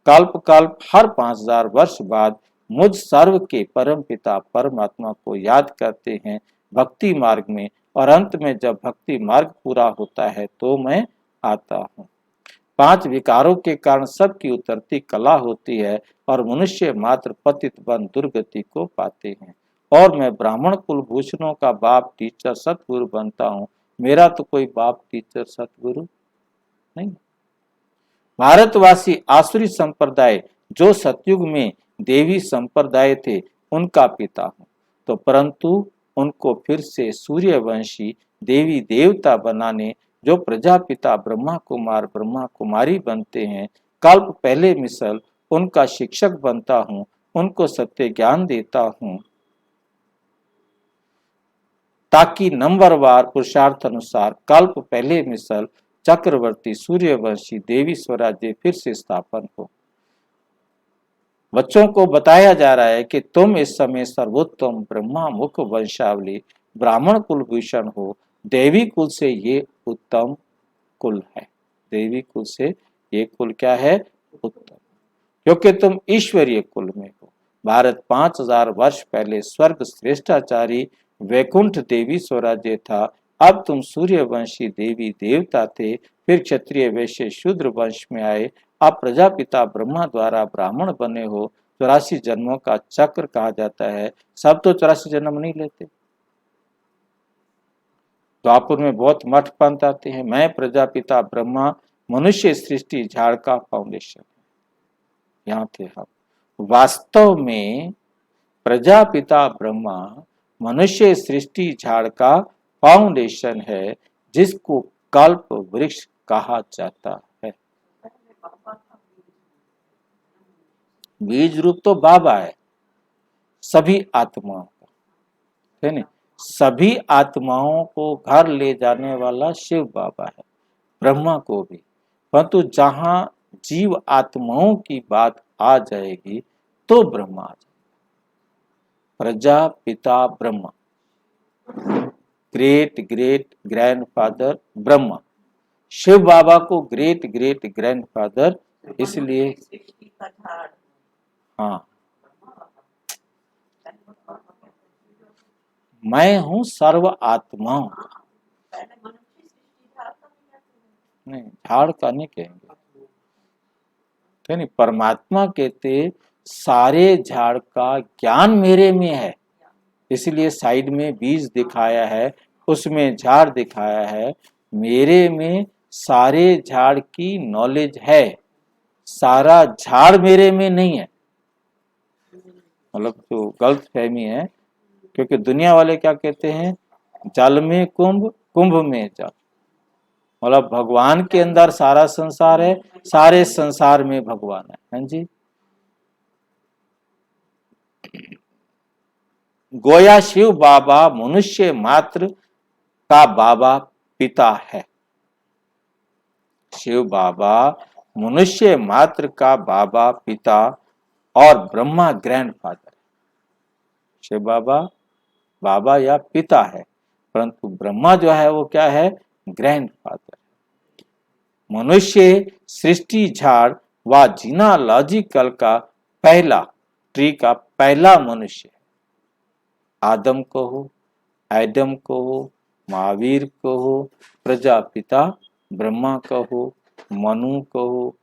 कल्प कल्प हर 5000 वर्ष बाद मुझ सर्व के परम पिता परमात्मा को याद करते हैं भक्ति मार्ग में, और अंत में जब भक्ति मार्ग पूरा होता है तो मैं आता हूँ। 5 विकारों के कारण सबकी उतरती कला होती है और मनुष्य मात्र पतित बन दुर्गति को पाते हैं। और मैं ब्राह्मण कुलभूषणों का बाप टीचर सतगुरु बनता हूँ। मेरा तो कोई बाप टीचर सतगुरु नहीं। भारतवासी आसुरी संप्रदाय जो सतयुग में देवी संप्रदाय थे, उनका पिता हूँ। तो परंतु उनको फिर से सूर्यवंशी देवी देवता बनाने जो प्रजापिता ब्रह्मा कुमारी बनते हैं, कल्प पहले मिसल उनका शिक्षक बनता हूँ, उनको सत्य ज्ञान देता हूँ, ताकि नंबरवार पुरुषार्थ अनुसार कल्प पहले मिसल चक्रवर्ती सूर्यवंशी देवी स्वराज्य फिर से स्थापन हो। बच्चों को बताया जा रहा है कि तुम इस समय सर्वोत्तम ब्रह्मा मुख वंशावली ब्राह्मण कुलभूषण हो। देवी कुल से ये उत्तम कुल है। देवी कुल से ये कुल क्या है? उत्तम, क्योंकि तुम ईश्वरीय कुल में हो। भारत 5000 वर्ष पहले स्वर्ग श्रेष्ठाचारी वैकुंठ देवी स्वराज्य था, अब तुम सूर्यवंशी देवी देवता थे, फिर क्षत्रिय वैश्य शूद्र वंश में आए, आप प्रजापिता ब्रह्मा द्वारा ब्राह्मण बने हो। 84 जन्मों का चक्र कहा जाता है। सब तो 84 जन्म नहीं लेते। द्वापुर में बहुत मठ पंथ आते हैं। मैं प्रजापिता ब्रह्मा मनुष्य सृष्टि झाड़ का फाउंडेशन, यहाँ थे हम। वास्तव में प्रजापिता ब्रह्मा मनुष्य सृष्टि झाड़ का फाउंडेशन है, जिसको कल्प वृक्ष कहा जाता है। बीज रूप तो बाबा है सभी आत्माओं का, है नहीं? सभी आत्माओं को घर ले जाने वाला शिव बाबा है, ब्रह्मा को भी। परंतु जहां जीव आत्माओं की बात आ जाएगी तो ब्रह्मा आ जाएगा। Prajapita Brahma, great great grandfather Brahma. Shiv Baba को ग्रेट ग्रेट ग्रैंडफादर इसलिए, सृष्टि का झाड़ हाँ, मैं हूं सर्व आत्माओं का। पहले मनुष्य सृष्टि झाड़ का भी कहते हैं। नहीं, झाड़ का नहीं कहेंगे, है नहीं? परमात्मा कहते सारे झाड़ का ज्ञान मेरे में है, इसलिए साइड में बीज दिखाया है, उसमें झाड़ दिखाया है। मेरे में सारे झाड़ की नॉलेज है, सारा झाड़ मेरे में नहीं है। मतलब जो गलत फहमी है, क्योंकि दुनिया वाले क्या कहते हैं, जल में कुंभ, कुंभ में जल। मतलब भगवान के अंदर सारा संसार है, सारे संसार में भगवान है। हाँ जी। गोया शिव बाबा मनुष्य मात्र का बाबा पिता है। शिव बाबा मनुष्य मात्र का बाबा पिता और ब्रह्मा ग्रैंडफादर। शिव बाबा बाबा या पिता है, परंतु ब्रह्मा जो है वो क्या है, ग्रैंडफादर। मनुष्य सृष्टि झाड़ व जीनालॉजिकल का पहला ट्री का पहला मनुष्य है। आदम को हो, एडम को हो, महावीर को हो, प्रजापिता ब्रह्मा को हो, मनु को हो,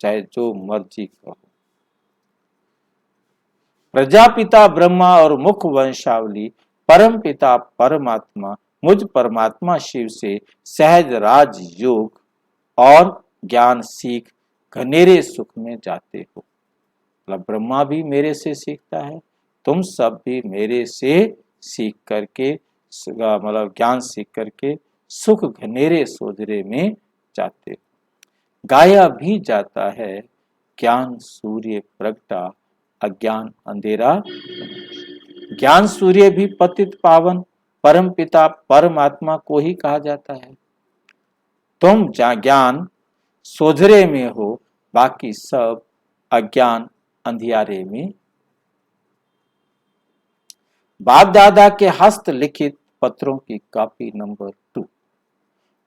चाहे जो मर्जी को हो। प्रजापिता ब्रह्मा और मुख वंशावली परम पिता परमात्मा मुझ परमात्मा शिव से सहज राज योग और ज्ञान सीख घनेरे सुख में जाते हो। मतलब ब्रह्मा भी मेरे से सीखता है, तुम सब भी मेरे से सीख करके, मतलब ज्ञान सीख करके सुख घनेरे सोजरे में जाते हो। गाया भी जाता है ज्ञान सूर्य प्रगटा अज्ञान अंधेरा। ज्ञान सूर्य भी पतित पावन परम पिता परमात्मा को ही कहा जाता है। तुम ज्ञान सोझरे में हो, बाकी सब अज्ञान अंधियारे में। बाप दादा के हस्त लिखित पत्रों की कॉपी नंबर 2।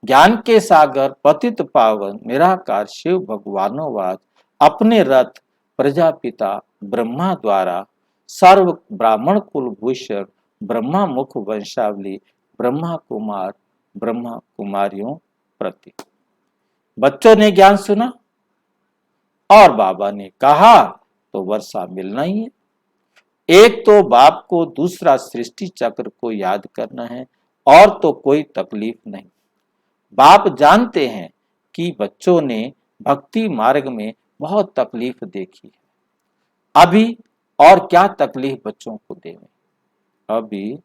ज्ञान के सागर पतित पावन निराकार शिव भगवानोवाद अपने रथ प्रजापिता ब्रह्मा द्वारा सर्व ब्राह्मण कुल भूषण ब्रह्मा मुख वंशावली ब्रह्मा कुमार ब्रह्मा कुमारियों प्रति। बच्चों ने ज्ञान सुना और बाबा ने कहा तो वर्षा मिलना ही है। एक तो बाप को, दूसरा सृष्टि चक्र को याद करना है, और तो कोई तकलीफ नहीं। बाप जानते हैं कि बच्चों ने भक्ति मार्ग में बहुत तकलीफ देखी है। अभी और क्या तकलीफ बच्चों को देवें, अभी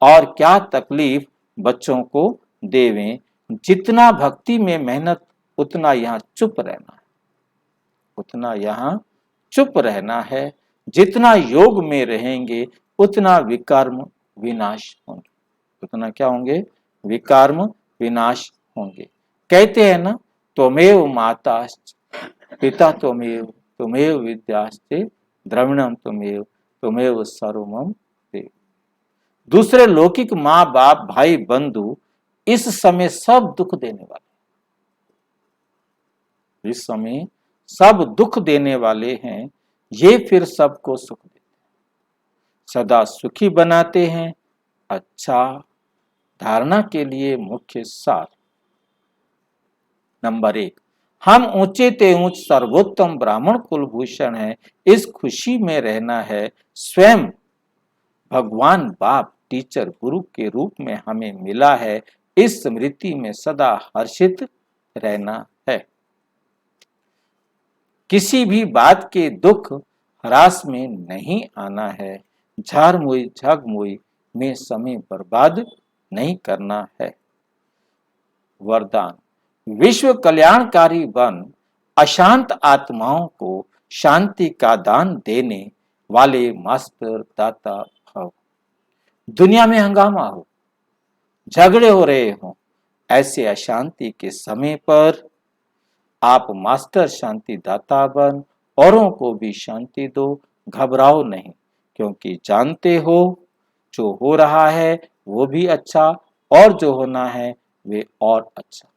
और क्या तकलीफ बच्चों को देवें। जितना भक्ति में मेहनत उतना यहाँ चुप रहना है, उतना यहाँ चुप रहना है। जितना योग में रहेंगे उतना विकर्म विनाश होंगे, उतना क्या होंगे, विकर्म विनाश होंगे। कहते हैं ना, त्वमेव माताश्च पिता त्वमेव त्वमेव विद्याश्च द्रविणम त्वमेव त्वमेव सर्वमम देव। दूसरे लौकिक माँ बाप भाई बंधु इस समय सब दुख देने वाले, इस समय सब दुख देने वाले हैं। ये फिर सबको सुख देते हैं, सदा सुखी बनाते हैं, अच्छा धारणा के लिए मुख्य सार। नंबर 1, हम ऊंचे ते ऊंच सर्वोत्तम ब्राह्मण कुलभूषण है, इस खुशी में रहना है। स्वयं भगवान बाप टीचर गुरु के रूप में हमें मिला है, इस स्मृति में सदा हर्षित रहना है। किसी भी बात के दुख हरास में नहीं आना है। झार मुई झग मुई में समय बर्बाद नहीं करना है। वरदान, विश्व कल्याणकारी बन अशांत आत्माओं को शांति का दान देने वाले मास्टर दाता भव। दुनिया में हंगामा हो, झगड़े हो रहे हो, ऐसे अशांति के समय पर आप मास्टर शांति दाता बन औरों को भी शांति दो। घबराओ नहीं, क्योंकि जानते हो जो हो रहा है वो भी अच्छा और जो होना है वे और अच्छा।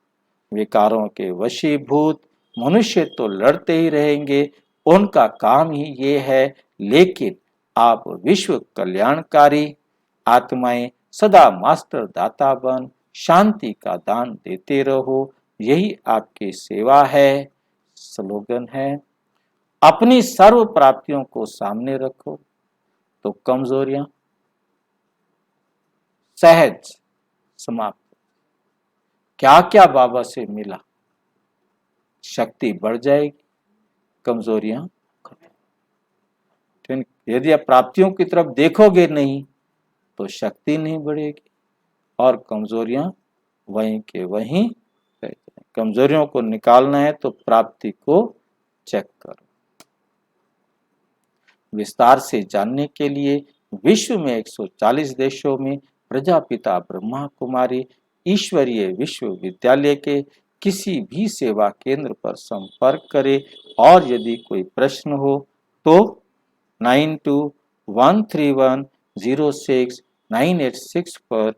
विकारों के वशीभूत मनुष्य तो लड़ते ही रहेंगे, उनका काम ही ये है, लेकिन आप विश्व कल्याणकारी आत्माएं सदा मास्टर दाता बन शांति का दान देते रहो, यही आपकी सेवा है। स्लोगन है, अपनी सर्व प्राप्तियों को सामने रखो तो कमजोरियां सहज समाप्त। क्या क्या बाबा से मिला, शक्ति बढ़ जाएगी, कमजोरियां खत्म। यदि आप प्राप्तियों की तरफ देखोगे नहीं तो शक्ति नहीं बढ़ेगी और कमजोरियां वहीं के वहीं रह जाएंगी। कमजोरियों को निकालना है तो प्राप्ति को चेक करो। विस्तार से जानने के लिए विश्व में 140 देशों में प्रजापिता ब्रह्मा कुमारी ईश्वरीय विश्वविद्यालय के किसी भी सेवा केंद्र पर संपर्क करें और यदि कोई प्रश्न हो तो 9213106986 पर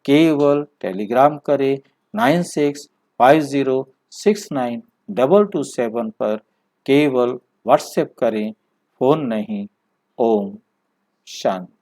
केवल टेलीग्राम करें। 9650692227 पर केवल व्हाट्सएप करें, फोन नहीं। ओम शांति।